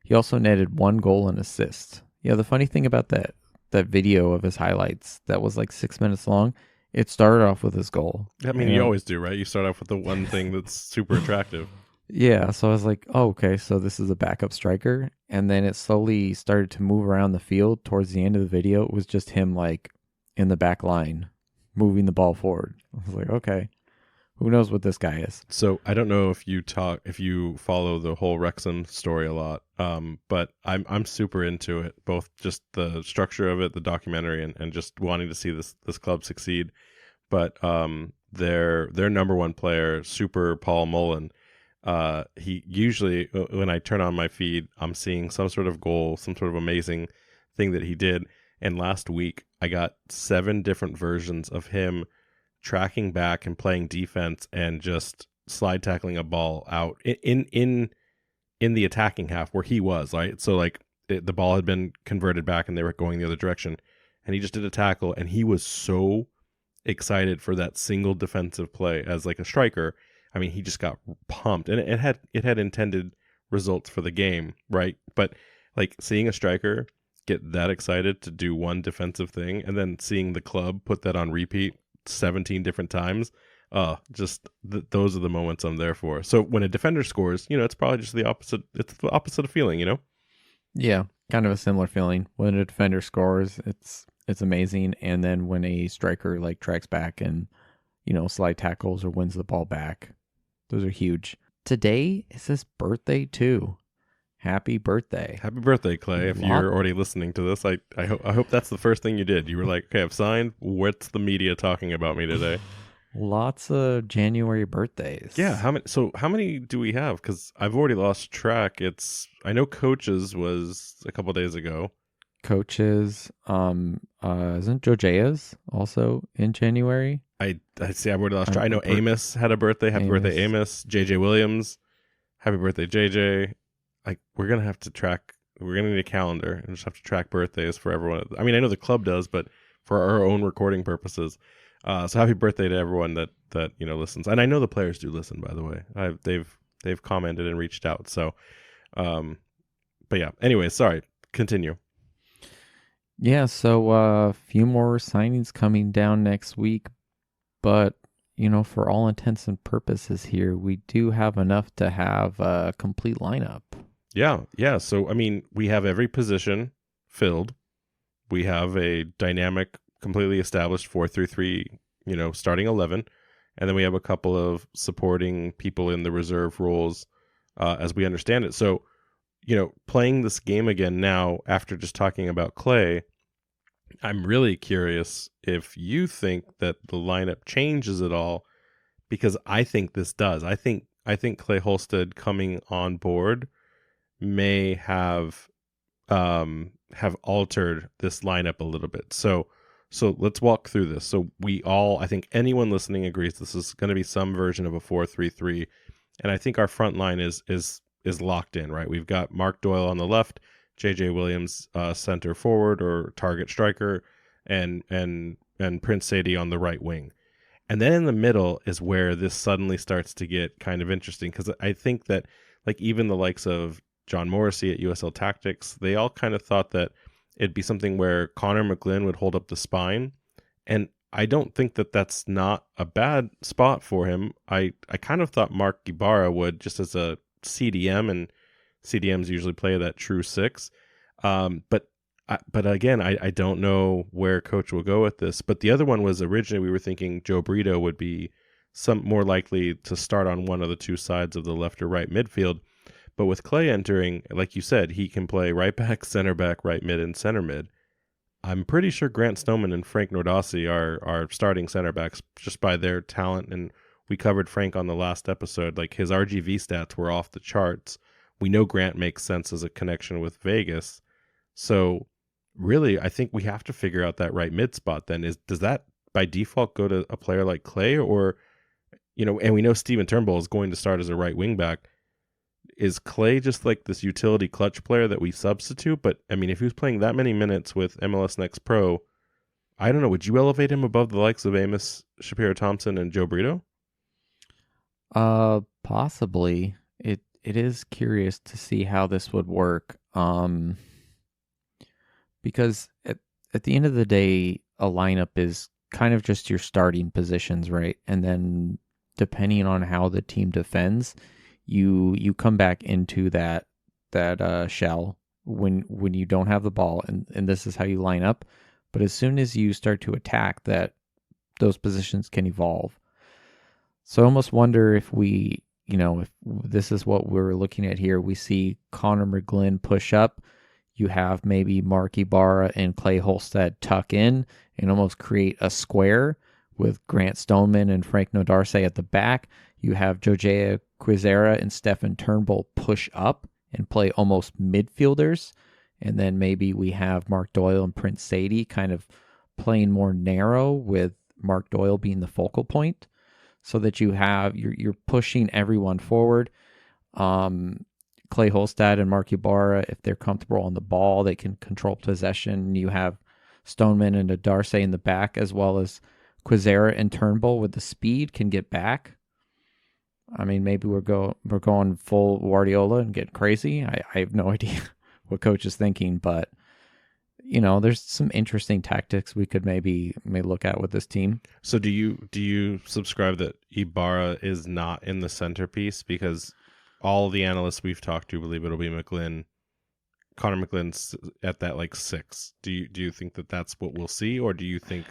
He also netted 1 goal and assist. Yeah, the funny thing about that video of his highlights that was like 6 minutes long, it started off with his goal. I mean, you always do, right? You start off with the one thing that's super attractive. Yeah, so I was like, oh, okay, so this is a backup striker. And then it slowly started to move around the field. Towards the end of the video, it was just him like in the back line, moving the ball forward. I was like, okay, who knows what this guy is? So I don't know if you follow the whole Wrexham story a lot, but I'm super into it. Both just the structure of it, the documentary, and just wanting to see this club succeed. But their number one player, Super Paul Mullen, he usually when I turn on my feed, I'm seeing some sort of goal, some sort of amazing thing that he did. And last week, I got 7 different versions of him tracking back and playing defense and just slide tackling a ball out in the attacking half where he was, right? So like the ball had been converted back and they were going the other direction, and he just did a tackle, and he was so excited for that single defensive play as like a striker. I mean, he just got pumped, and it had intended results for the game, right? But like seeing a striker get that excited to do one defensive thing and then seeing the club put that on repeat 17 different times, those are the moments I'm there for. So when a defender scores, it's probably just the opposite. It's the opposite of feeling, Yeah, kind of a similar feeling. When a defender scores, it's amazing, and then when a striker like tracks back and slide tackles or wins the ball back, those are huge. Today is his birthday too. Happy birthday. Happy birthday, Clay. If you're already listening to this, I hope that's the first thing you did. You were like, okay, I've signed. What's the media talking about me today? Lots of January birthdays. Yeah. How many do we have? Because I've already lost track. I know Coaches was a couple days ago. Coaches. Isn't Jojaya's also in January? I see. I've already lost track. I know Amos had a birthday. Happy birthday, Amos. JJ Williams. Happy birthday, JJ. Like we're gonna need a calendar and just have to track birthdays for everyone. I mean, I know the club does, but for our own recording purposes. So happy birthday to everyone that listens, and I know the players do listen. By the way, they've commented and reached out. So, but yeah. Anyway, sorry. Continue. Yeah. So a few more signings coming down next week, but for all intents and purposes here, we do have enough to have a complete lineup. Yeah. So, I mean, we have every position filled. We have a dynamic, completely established 4-3-3, starting 11. and then we have a couple of supporting people in the reserve roles, as we understand it. So, playing this game again now after just talking about Klay, I'm really curious if you think that the lineup changes at all, because I think this does. I think Klay Holstead coming on board may have altered this lineup a little bit. So let's walk through this. So I think anyone listening agrees this is going to be some version of a 4-3-3, and I think our front line is locked in, right? We've got Mark Doyle on the left, JJ Williams center forward or target striker, and Prince Sadie on the right wing. And then in the middle is where this suddenly starts to get kind of interesting, because I think that like even the likes of John Morrissey at USL Tactics, they all kind of thought that it'd be something where Connor McGlynn would hold up the spine. And I don't think that that's not a bad spot for him. I kind of thought Mark Ibarra would, just as a CDM, and CDMs usually play that true six. But again, I don't know where coach will go with this. But the other one was originally we were thinking Joe Brito would be some more likely to start on one of the two sides of the left or right midfield. But with Klay entering, like you said, he can play right back, center back, right mid, and center mid. I'm pretty sure Grant Snowman and Frank Nordasi are starting center backs just by their talent. And we covered Frank on the last episode. Like his RGV stats were off the charts. We know Grant makes sense as a connection with Vegas. So really, I think we have to figure out that right mid spot then. Does that by default go to a player like Klay, or, and we know Steven Turnbull is going to start as a right wing back. Is Klay just like this utility clutch player that we substitute? But I mean, if he was playing that many minutes with MLS Next Pro, I don't know. Would you elevate him above the likes of Amos Shapiro-Thompson and Joe Brito? Possibly. It is curious to see how this would work. Because at the end of the day, a lineup is kind of just your starting positions, right? And then depending on how the team defends, you come back into that shell when you don't have the ball, and this is how you line up. But as soon as you start to attack, that those positions can evolve. So I almost wonder if if this is what we're looking at here, we see Connor McGlynn push up. You have maybe Mark Ibarra and Klay Holstead tuck in and almost create a square with Grant Stoneman and Frank Nodarse at the back. You have Jojea Quizera and Stefan Turnbull push up and play almost midfielders. And then maybe we have Mark Doyle and Prince Sadie kind of playing more narrow, with Mark Doyle being the focal point, so that you're pushing everyone forward. Klay Holstead and Mark Ibarra, if they're comfortable on the ball, they can control possession. You have Stoneman and Darce in the back, as well as Quizera and Turnbull with the speed can get back. I mean, maybe we're going full Guardiola and getting crazy. I have no idea what coach is thinking, but there's some interesting tactics we could may look at with this team. So do you subscribe that Ibarra is not in the centerpiece? Because all the analysts we've talked to believe it'll be McGlynn. Connor McGlynn's at that like 6. Do you think that that's what we'll see, or do you think?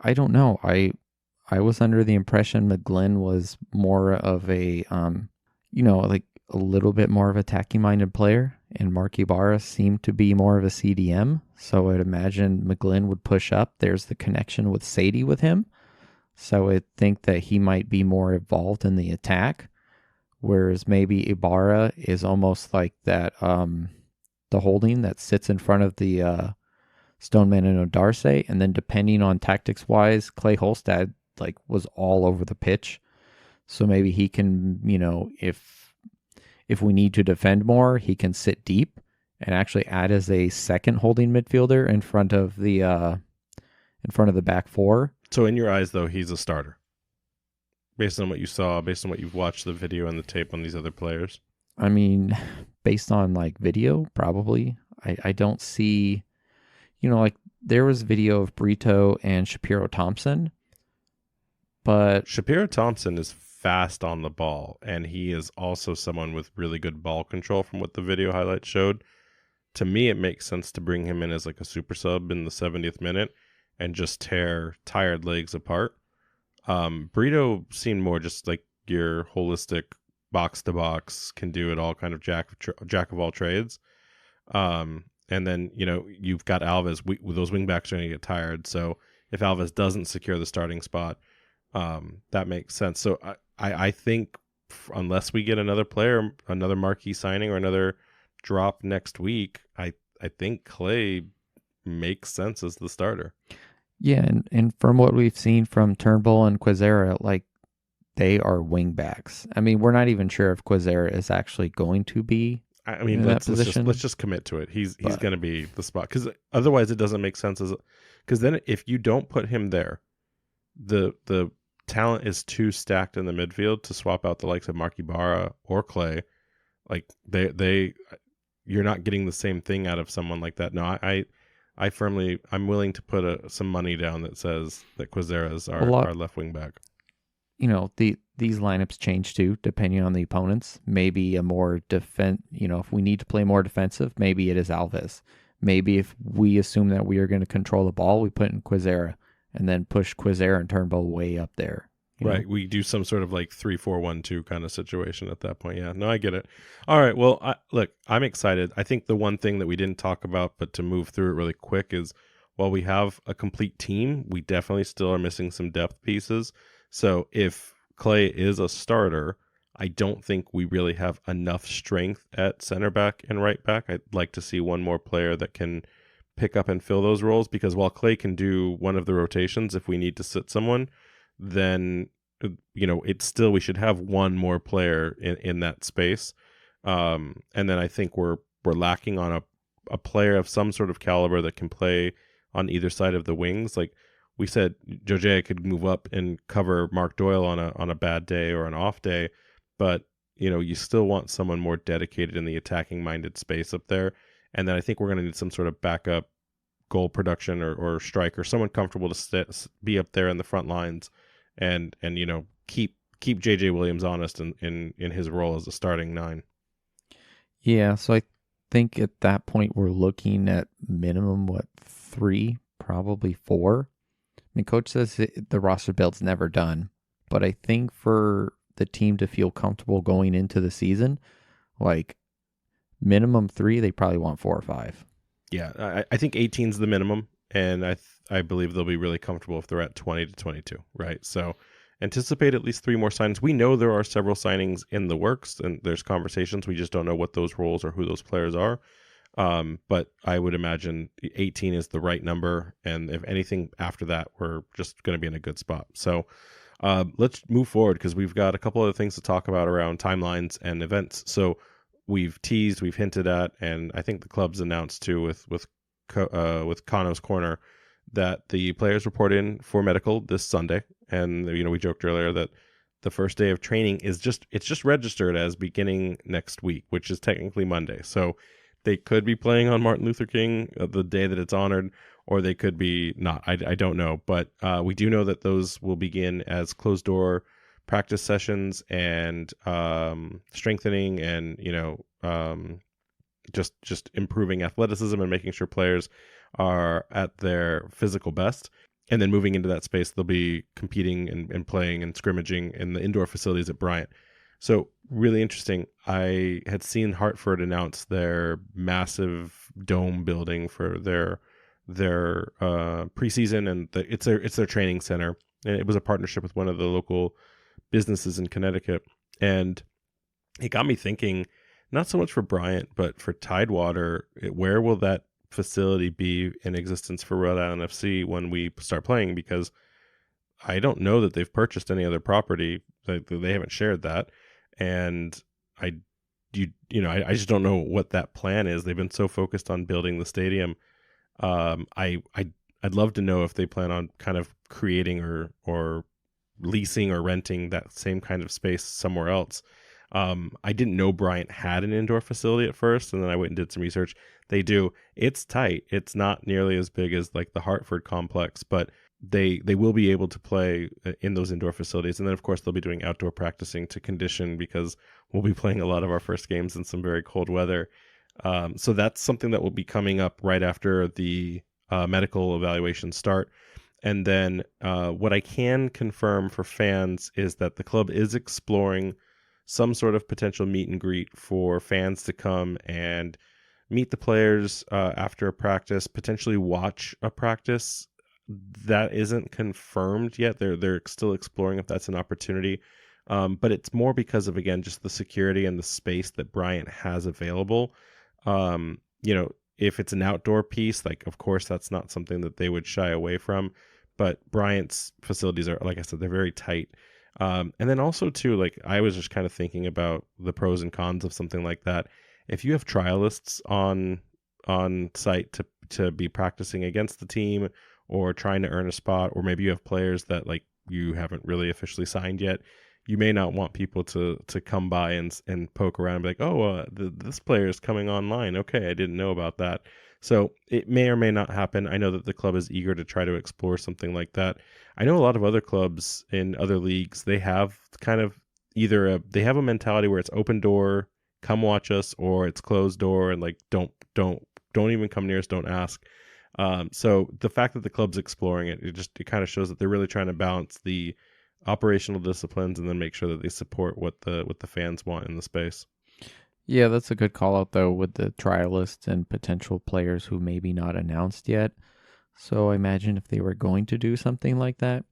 I don't know. I was under the impression McGlynn was more of a like a little bit more of a attacking minded player, and Mark Ibarra seemed to be more of a CDM. So I'd imagine McGlynn would push up. There's the connection with Sadie with him. So I think that he might be more involved in the attack. Whereas maybe Ibarra is almost like that, the holding that sits in front of the Stoneman and Odarce, and then depending on tactics wise, Klay Holstead was all over the pitch. So maybe he can, if we need to defend more, he can sit deep and actually add as a second holding midfielder in front of the back four. So in your eyes, though, he's a starter. Based on what you saw, based on what you've watched the video and the tape on these other players? I mean, based on video, probably. I don't see, there was video of Brito and Shapiro-Thompson, but Shapiro-Thompson is fast on the ball, and he is also someone with really good ball control from what the video highlights showed. To me, it makes sense to bring him in as like a super sub in the 70th minute and just tear tired legs apart. Burrito seemed more just like your holistic box to box, can do it all kind of jack of all trades. And then, you've got Alves. Those wingbacks are going to get tired. So if Alves doesn't secure the starting spot, that makes sense. So I think unless we get another player, another marquee signing, or another drop next week, I think Clay makes sense as the starter. Yeah, and from what we've seen from Turnbull and Quizera, like they are wingbacks. I mean, we're not even sure if Quizera is actually going to be I mean, in that position. let's just commit to it. He's going to be the spot, because otherwise it doesn't make sense. Because then if you don't put him there, the talent is too stacked in the midfield to swap out the likes of Mark Ibarra or Clay. Like you're not getting the same thing out of someone like that. No, I'm willing to put some money down that says that Quizera is our left wing back. These lineups change too, depending on the opponents. Maybe a more if we need to play more defensive, maybe it is Alves. Maybe if we assume that we are going to control the ball, we put in Quizera and then push Quizera and Turnbull way up there. Right. We do some sort of like 3-4-1-2 kind of situation at that point. Yeah. No, I get it. All right. Well, look, I'm excited. I think the one thing that we didn't talk about, but to move through it really quick, is while we have a complete team, we definitely still are missing some depth pieces. So if Clay is a starter, I don't think we really have enough strength at center back and right back. I'd like to see one more player that can pick up and fill those roles, because while Clay can do one of the rotations if we need to sit someone, then it's still, we should have one more player in that space. And then I think we're lacking on a player of some sort of caliber that can play on either side of the wings. Like we said, Jojea could move up and cover Mark Doyle on a bad day or an off day, but you still want someone more dedicated in the attacking minded space up there. And then I think we're going to need some sort of backup goal production or striker, someone comfortable to be up there in the front lines and keep JJ Williams honest in his role as a starting 9. Yeah, so I think at that point we're looking at minimum 3, probably 4. I mean, coach says the roster build's never done, but I think for the team to feel comfortable going into the season, like minimum 3, they probably want 4 or 5. Yeah, I think 18 is the minimum, and I believe they'll be really comfortable if they're at 20 to 22, right? So anticipate at least 3 more signings. We know there are several signings in the works, and there's conversations. We just don't know what those roles or who those players are. But I would imagine 18 is the right number, and if anything after that, we're just going to be in a good spot. So let's move forward, because we've got a couple other things to talk about around timelines and events. So we've teased, we've hinted at, and I think the club's announced too with Kano's Corner that the players report in for medical this Sunday. And we joked earlier that the first day of training is just registered as beginning next week, which is technically Monday. So they could be playing on Martin Luther King, the day that it's honored, or they could be not. I don't know, but we do know that those will begin as closed door practice sessions and strengthening and just improving athleticism and making sure players are at their physical best. And then moving into that space, they'll be competing and playing and scrimmaging in the indoor facilities at Bryant. So really interesting. I had seen Hartford announce their massive dome building for their preseason, and it's their training center. And it was a partnership with one of the local businesses in Connecticut. And it got me thinking, not so much for Bryant, but for Tidewater, where will that facility be in existence for Rhode Island FC when we start playing? Because I don't know that they've purchased any other property. They haven't shared that. And I just don't know what that plan is. They've been so focused on building the stadium. I'd love to know if they plan on kind of creating or leasing or renting that same kind of space somewhere else. I didn't know Bryant had an indoor facility at first, and then I went and did some research. They do. It's tight. It's not nearly as big as like the Hartford complex, but they will be able to play in those indoor facilities. And then of course they'll be doing outdoor practicing to condition, because we'll be playing a lot of our first games in some very cold weather. So that's something that will be coming up right after the medical evaluations start. And then what I can confirm for fans is that the club is exploring some sort of potential meet and greet for fans to come and meet the players after a practice, potentially watch a practice. That isn't confirmed yet. They're still exploring if that's an opportunity. But it's more because of, again, just the security and the space that Bryant has available. If it's an outdoor piece, like, of course, that's not something that they would shy away from. But Bryant's facilities are, like I said, they're very tight. And then also, too, like, I was just kind of thinking about the pros and cons of something like that. If you have trialists on site to be practicing against the team or trying to earn a spot, or maybe you have players that, like, you haven't really officially signed yet, you may not want people to come by and poke around and be like, oh, this player is coming online. Okay, I didn't know about that. So it may or may not happen. I know that the club is eager to try to explore something like that. I know a lot of other clubs in other leagues, they have kind of they have a mentality where it's open door, come watch us, or it's closed door and, like, don't even come near us, don't ask. So the fact that the club's exploring it, it kind of shows that they're really trying to balance the operational disciplines and then make sure that they support what the fans want in the space. Yeah, that's a good call out though, with the trialists and potential players who maybe not announced yet. So I imagine if they were going to do something like that,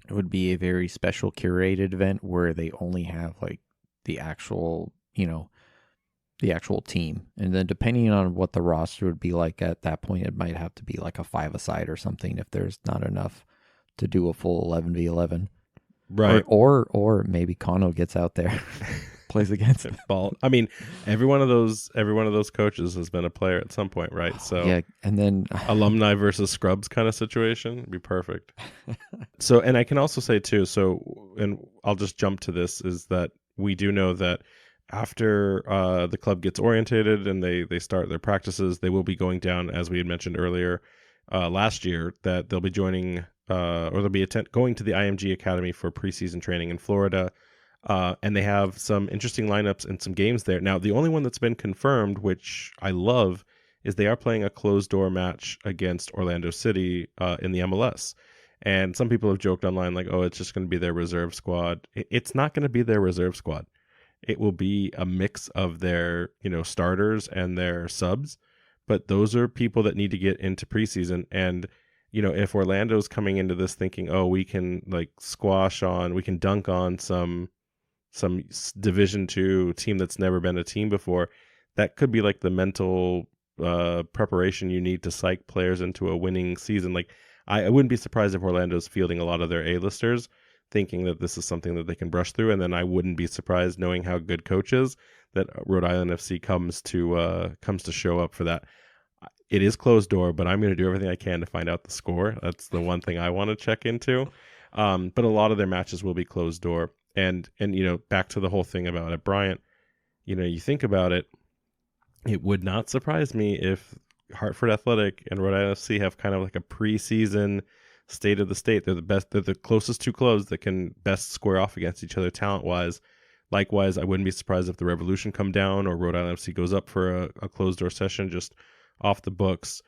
it would be a very special curated event where they only have like the actual, the actual team. And then depending on what the roster would be like at that point, it might have to be like a 5-a-side or something if there's not enough to do a full 11v11. Right. Or maybe Kano gets out there, plays against it. Ball. I mean, every one of those coaches has been a player at some point, right? So yeah, and then alumni versus scrubs kind of situation would be perfect. So, and I can also say too, and I'll just jump to this, is that we do know that after the club gets orientated and they start their practices, they will be going down, as we had mentioned earlier last year, that they'll be joining or they'll be going to the IMG Academy for preseason training in Florida. And they have some interesting lineups and some games there. Now, the only one that's been confirmed, which I love, is they are playing a closed door match against Orlando City in the MLS. And some people have joked online like, oh, it's just going to be their reserve squad. It's not going to be their reserve squad. It will be a mix of their, starters and their subs. But those are people that need to get into preseason. And if Orlando's coming into this thinking, oh, we can we can dunk on some Division II team that's never been a team before, that could be like the mental preparation you need to psych players into a winning season. Like, I wouldn't be surprised if Orlando's fielding a lot of their A-listers, thinking that this is something that they can brush through, and then I wouldn't be surprised, knowing how good coach is, that Rhode Island FC comes to show up for that. It is closed door, but I'm going to do everything I can to find out the score. That's the one thing I want to check into. But a lot of their matches will be closed door. And back to the whole thing about it, Bryant, you think about it, it would not surprise me if Hartford Athletic and Rhode Island FC have kind of like a preseason state of the state. They're the best. They're the closest two clubs that can best square off against each other talent-wise. Likewise, I wouldn't be surprised if the Revolution come down or Rhode Island FC goes up for a closed-door session just off the books.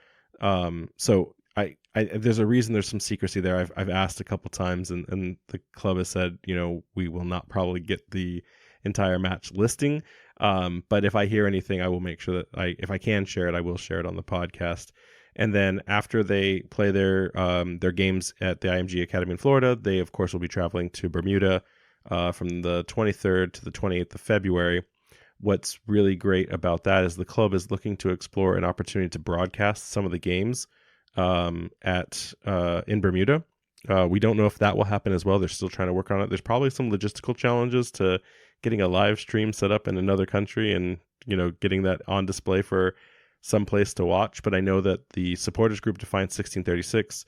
So I there's a reason there's some secrecy there. I've asked a couple times, and the club has said, we will not probably get the entire match listing. But if I hear anything, I will make sure that if I can share it, I will share it on the podcast. And then after they play their games at the IMG Academy in Florida, they of course will be traveling to Bermuda from the 23rd to the 28th of February. What's really great about that is the club is looking to explore an opportunity to broadcast some of the games in Bermuda. We don't know if that will happen as well. They're still trying to work on it. There's probably some logistical challenges to getting a live stream set up in another country and, getting that on display for some place to watch. But I know that the supporters group Defiance 1636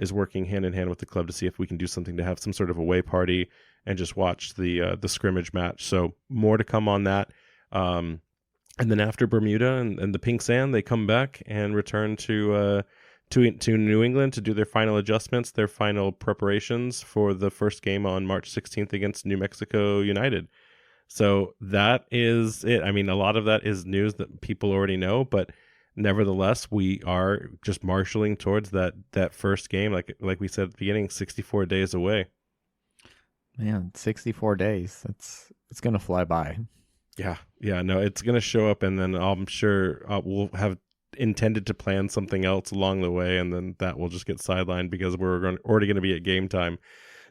is working hand in hand with the club to see if we can do something to have some sort of away party and just watch the scrimmage match. So more to come on that. And then after Bermuda and the Pink Sand, they come back and return to New England to do their final adjustments, their final preparations for the first game on March 16th against New Mexico United. So that is it. I mean, a lot of that is news that people already know, but Nevertheless, we are just marshaling towards that first game, like we said at the beginning, 64 days away. Man, 64 days. It's gonna fly by. Yeah, no, it's gonna show up, and then I'm sure we'll have intended to plan something else along the way, and then that will just get sidelined because we're already going to be at game time.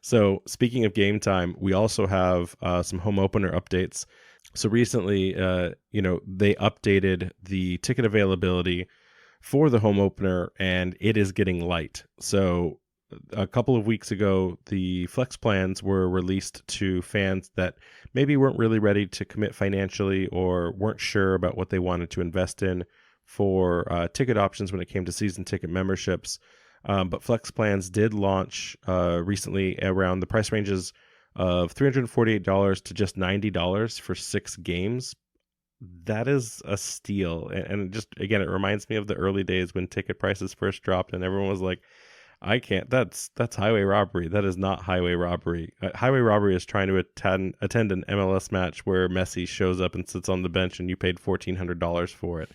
So speaking of game time, we also have some home opener updates. So recently, they updated the ticket availability for the home opener, and it is getting light. So a couple of weeks ago, the flex plans were released to fans that maybe weren't really ready to commit financially or weren't sure about what they wanted to invest in for ticket options when it came to season ticket memberships. But flex plans did launch recently around the price ranges of $348 to just $90 for 6 games. That is a steal. And just, again, it reminds me of the early days when ticket prices first dropped and everyone was like, I can't, that's highway robbery. That is not highway robbery. Highway robbery is trying to attend an MLS match where Messi shows up and sits on the bench and you paid $1,400 for it.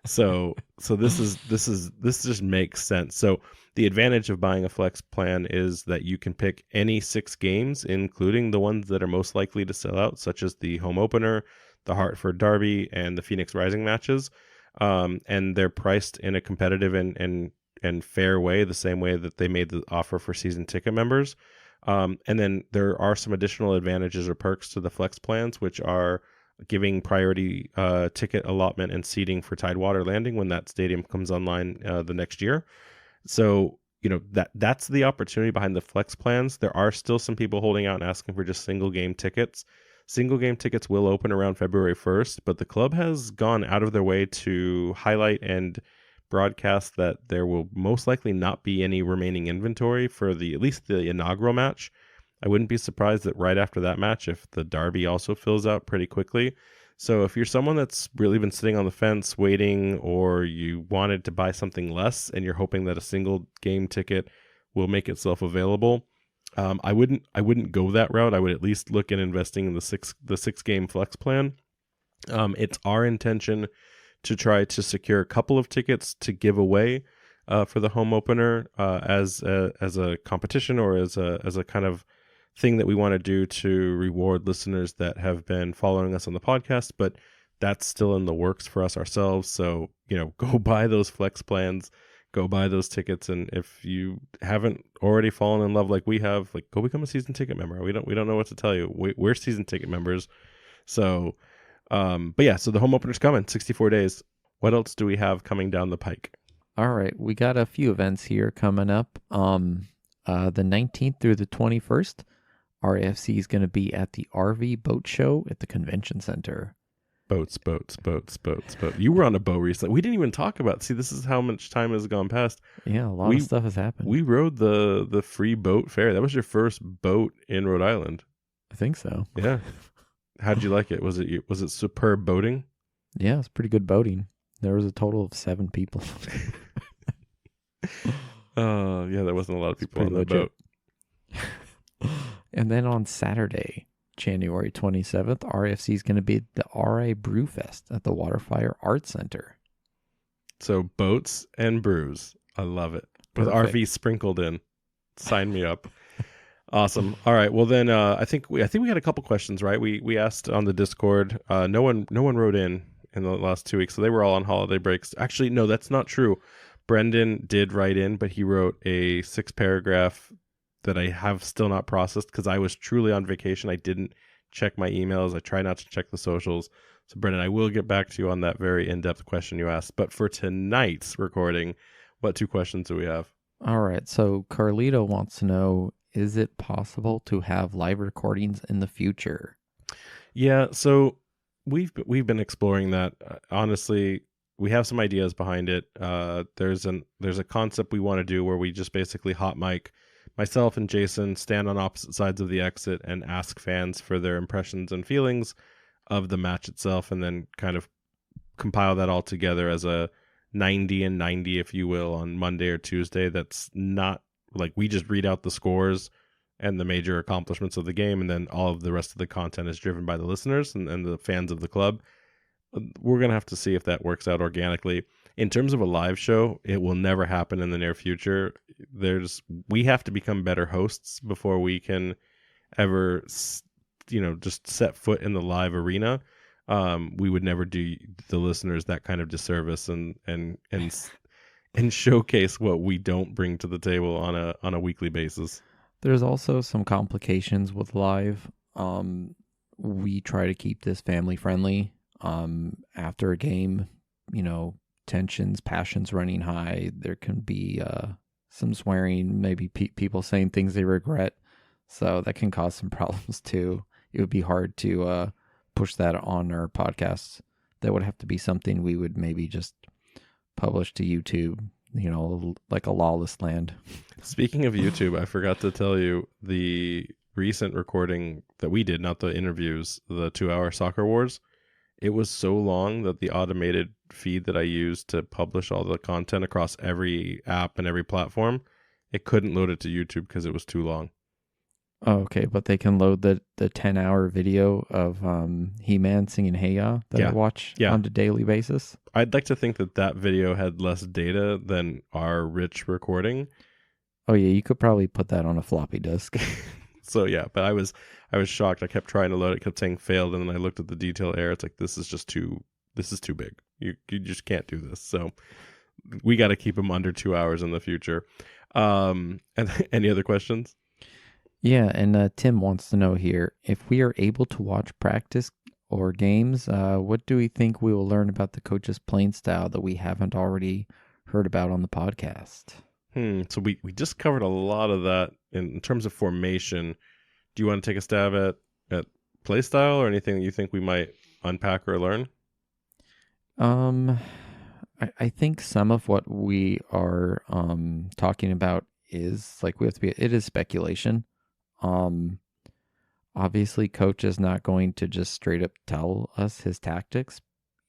So this just makes sense. So the advantage of buying a flex plan is that you can pick any 6 games, including the ones that are most likely to sell out, such as the home opener, the Hartford Derby, and the Phoenix Rising matches. And they're priced in a competitive and fair way, the same way that they made the offer for season ticket members. And then there are some additional advantages or perks to the flex plans, which are giving priority ticket allotment and seating for Tidewater Landing when that stadium comes online the next year. So, that's the opportunity behind the flex plans. There are still some people holding out and asking for just single game tickets. Single game tickets will open around February 1st, but the club has gone out of their way to highlight and broadcast that there will most likely not be any remaining inventory for at least the inaugural match. I wouldn't be surprised that right after that match, if the Derby also fills out pretty quickly. So if you're someone that's really been sitting on the fence waiting, or you wanted to buy something less and you're hoping that a single game ticket will make itself available, I wouldn't go that route. I would at least look at investing in the six game flex plan. It's our intention to try to secure a couple of tickets to give away for the home opener as a competition, or as a kind of thing that we want to do to reward listeners that have been following us on the podcast. But that's still in the works for us ourselves. So, go buy those flex plans, go buy those tickets. And if you haven't already fallen in love like we have, go become a season ticket member. We don't know what to tell you. We're season ticket members. So, but yeah, so the home opener's coming, 64 days. What else do we have coming down the pike? All right, we got a few events here coming up. The 19th through the 21st, RAFC is going to be at the RV Boat Show at the Convention Center. Boats. You were on a boat recently. We didn't even talk about. See, this is how much time has gone past. Yeah, a lot of stuff has happened. We rode the free boat fair. That was your first boat in Rhode Island. I think so. Yeah. How did you like it? Was it superb boating? Yeah, it's pretty good boating. There was a total of 7 people. Yeah, there wasn't a lot of people on the boat. And then on Saturday, January 27th, RFC is going to be at the RA Brewfest at the Waterfire Arts Center. So boats and brews. I love it. With RV sprinkled in. Sign me up. Awesome. All right. Well, then I think we had a couple questions, right? We asked on the Discord. No one wrote in the last 2 weeks, so they were all on holiday breaks. Actually, no, that's not true. Brendan did write in, but he wrote a 6-paragraph that I have still not processed because I was truly on vacation. I didn't check my emails. I try not to check the socials. So, Brendan, I will get back to you on that very in-depth question you asked. But for tonight's recording, what 2 questions do we have? All right. So Carlito wants to know, is it possible to have live recordings in the future? Yeah. So we've been exploring that. Honestly, we have some ideas behind it. There's a concept we want to do where we just basically hot mic. Myself and Jason stand on opposite sides of the exit and ask fans for their impressions and feelings of the match itself, and then kind of compile that all together as a 90 and 90, if you will, on Monday or Tuesday. That's not like we just read out the scores and the major accomplishments of the game, and then all of the rest of the content is driven by the listeners and the fans of the club. We're going to have to see if that works out organically. In terms of a live show, it will never happen in the near future. We have to become better hosts before we can ever, just set foot in the live arena. We would never do the listeners that kind of disservice and showcase what we don't bring to the table on a weekly basis. There's also some complications with live. We try to keep this family friendly. After a game, tensions, passions running high. There can be some swearing, maybe people saying things they regret. So that can cause some problems too. It would be hard to push that on our podcasts. That would have to be something we would maybe just publish to YouTube, like a lawless land. Speaking of YouTube, I forgot to tell you the recent recording that we did, not the interviews, the 2-hour Soccer Wars. It was so long that the automated feed that I used to publish all the content across every app and every platform, it couldn't load it to YouTube because it was too long. Oh, okay, but they can load the 10-hour video of He-Man singing Hey Ya that I watch on a daily basis. I'd like to think that video had less data than our rich recording. Oh yeah, you could probably put that on a floppy disk. So yeah, but I was shocked. I kept trying to load it, kept saying failed, and then I looked at the detail error. It's like this is too big. You just can't do this. So we got to keep them under 2 hours in the future. And any other questions? Yeah, and Tim wants to know here, if we are able to watch practice or games, what do we think we will learn about the coach's playing style that we haven't already heard about on the podcast? So we just covered a lot of that in terms of formation. Do you want to take a stab at play style or anything that you think we might unpack or learn? I think some of what we are talking about is it is speculation. Obviously coach is not going to just straight up tell us his tactics.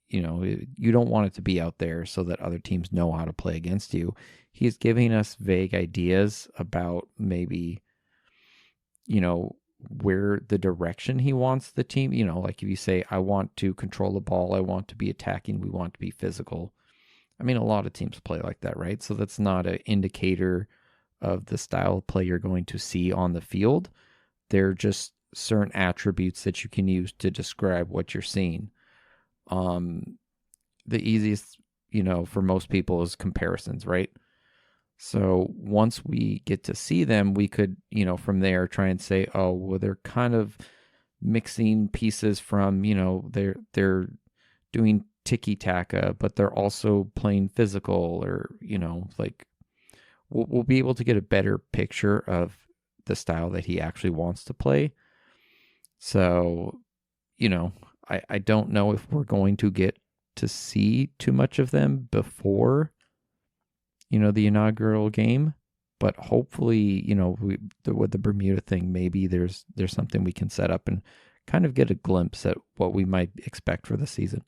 You don't want it to be out there so that other teams know how to play against you. He's giving us vague ideas about maybe, where the direction he wants the team, like if you say, I want to control the ball, I want to be attacking, we want to be physical. I mean, a lot of teams play like that, right? So that's not an indicator of the style of play you're going to see on the field. They're just certain attributes that you can use to describe what you're seeing. The easiest, for most people is comparisons, right? So once we get to see them, we could, from there try and say, oh, well, they're kind of mixing pieces from, they're doing tiki-taka, but they're also playing physical, or, we'll be able to get a better picture of the style that he actually wants to play. So, I don't know if we're going to get to see too much of them before, the inaugural game, but hopefully, with the Bermuda thing, maybe there's something we can set up and kind of get a glimpse at what we might expect for the season.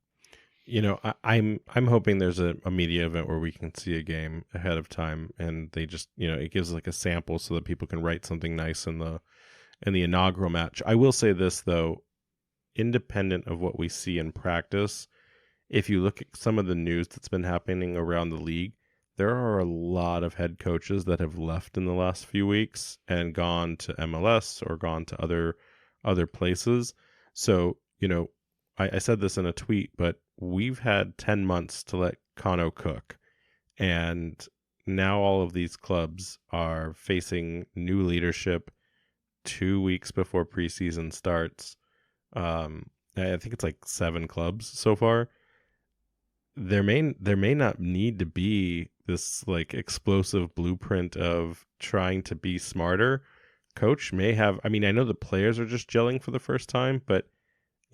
I'm hoping there's a media event where we can see a game ahead of time, and they just, it gives like a sample so that people can write something nice in the inaugural match. I will say this though, independent of what we see in practice, if you look at some of the news that's been happening around the league, there are a lot of head coaches that have left in the last few weeks and gone to MLS or gone to other places. So, I said this in a tweet, but we've had 10 months to let Kano cook. And now all of these clubs are facing new leadership 2 weeks before preseason starts. I think it's like 7 clubs so far. There may not need to be this like explosive blueprint of trying to be smarter. Coach may have, I mean, I know the players are just gelling for the first time, but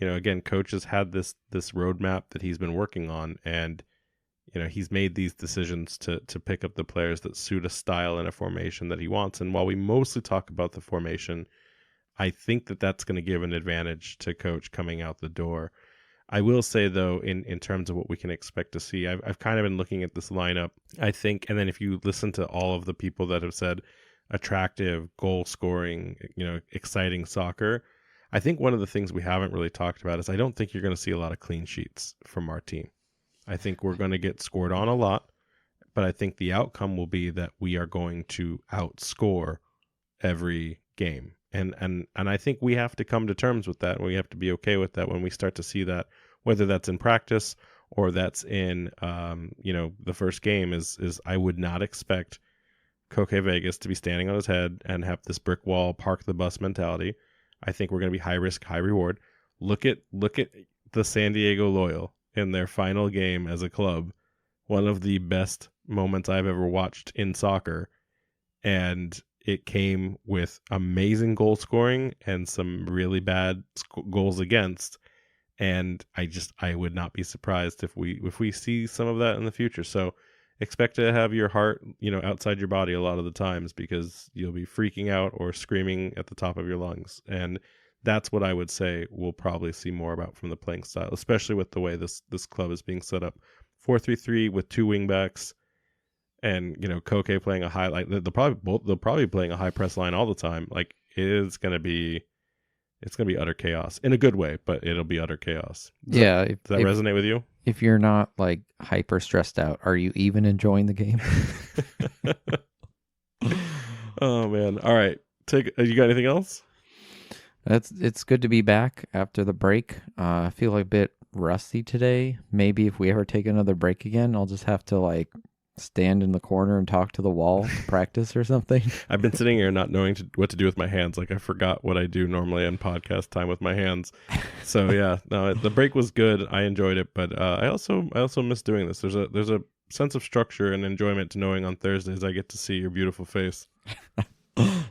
again, coach has had this roadmap that he's been working on, and he's made these decisions to pick up the players that suit a style and a formation that he wants. And while we mostly talk about the formation, I think that's going to give an advantage to coach coming out the door. I will say though, in terms of what we can expect to see, I've kind of been looking at this lineup, I think, and then if you listen to all of the people that have said attractive, goal scoring, exciting soccer, I think one of the things we haven't really talked about is I don't think you're going to see a lot of clean sheets from our team. I think we're going to get scored on a lot, but I think the outcome will be that we are going to outscore every game. And I think we have to come to terms with that. We have to be okay with that when we start to see that, whether that's in practice or that's in the first game is I would not expect Koke Vegas to be standing on his head and have this brick wall park the bus mentality. I think we're going to be high risk, high reward. Look at the San Diego Loyal in their final game as a club. One of the best moments I've ever watched in soccer, and it came with amazing goal scoring and some really bad goals against. And I would not be surprised if we see some of that in the future. So expect to have your heart, outside your body a lot of the times, because you'll be freaking out or screaming at the top of your lungs. And that's what I would say we'll probably see more about from the playing style, especially with the way this club is being set up. 4-3-3 with two wingbacks, and Koke playing a high, like they'll probably be playing a high press line all the time. Like it's gonna be utter chaos in a good way, but it'll be utter chaos. Does that resonate with you? If you're not like hyper stressed out, are you even enjoying the game? Oh man! All right, you got anything else? It's good to be back after the break. I feel like a bit rusty today. Maybe if we ever take another break again, I'll just have to like stand in the corner and talk to the wall to practice or something. I've been sitting here not knowing what to do with my hands. Like I forgot what I do normally in podcast time with my hands. So yeah, no, the break was good. I enjoyed it, but I also miss doing this. There's a sense of structure and enjoyment to knowing on Thursdays I get to see your beautiful face.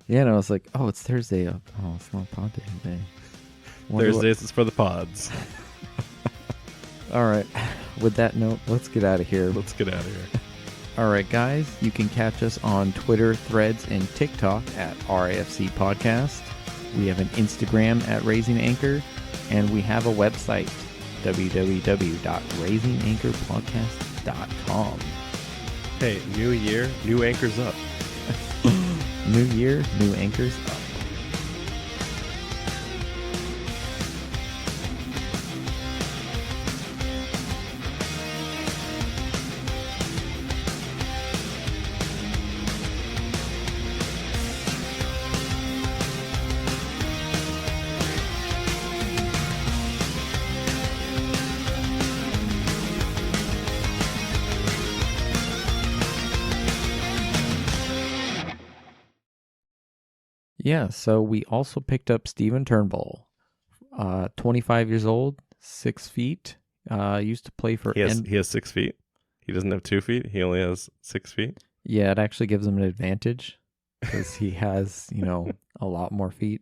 Yeah, no, it's like, oh, it's Thursday. Oh, it's not pod day today. Thursdays is for the pods. All right. With that note, let's get out of here. All right, guys, you can catch us on Twitter, Threads, and TikTok at RAFC Podcast. We have an Instagram at Raising Anchor, and we have a website, www.raisinganchorpodcast.com. Hey, new year, new anchors up. New year, new anchors up. Yeah, so we also picked up Steven Turnbull, 25 years old, 6 feet. Used to play for. He has 6 feet. He doesn't have 2 feet. He only has 6 feet. Yeah, it actually gives him an advantage because he has, a lot more feet.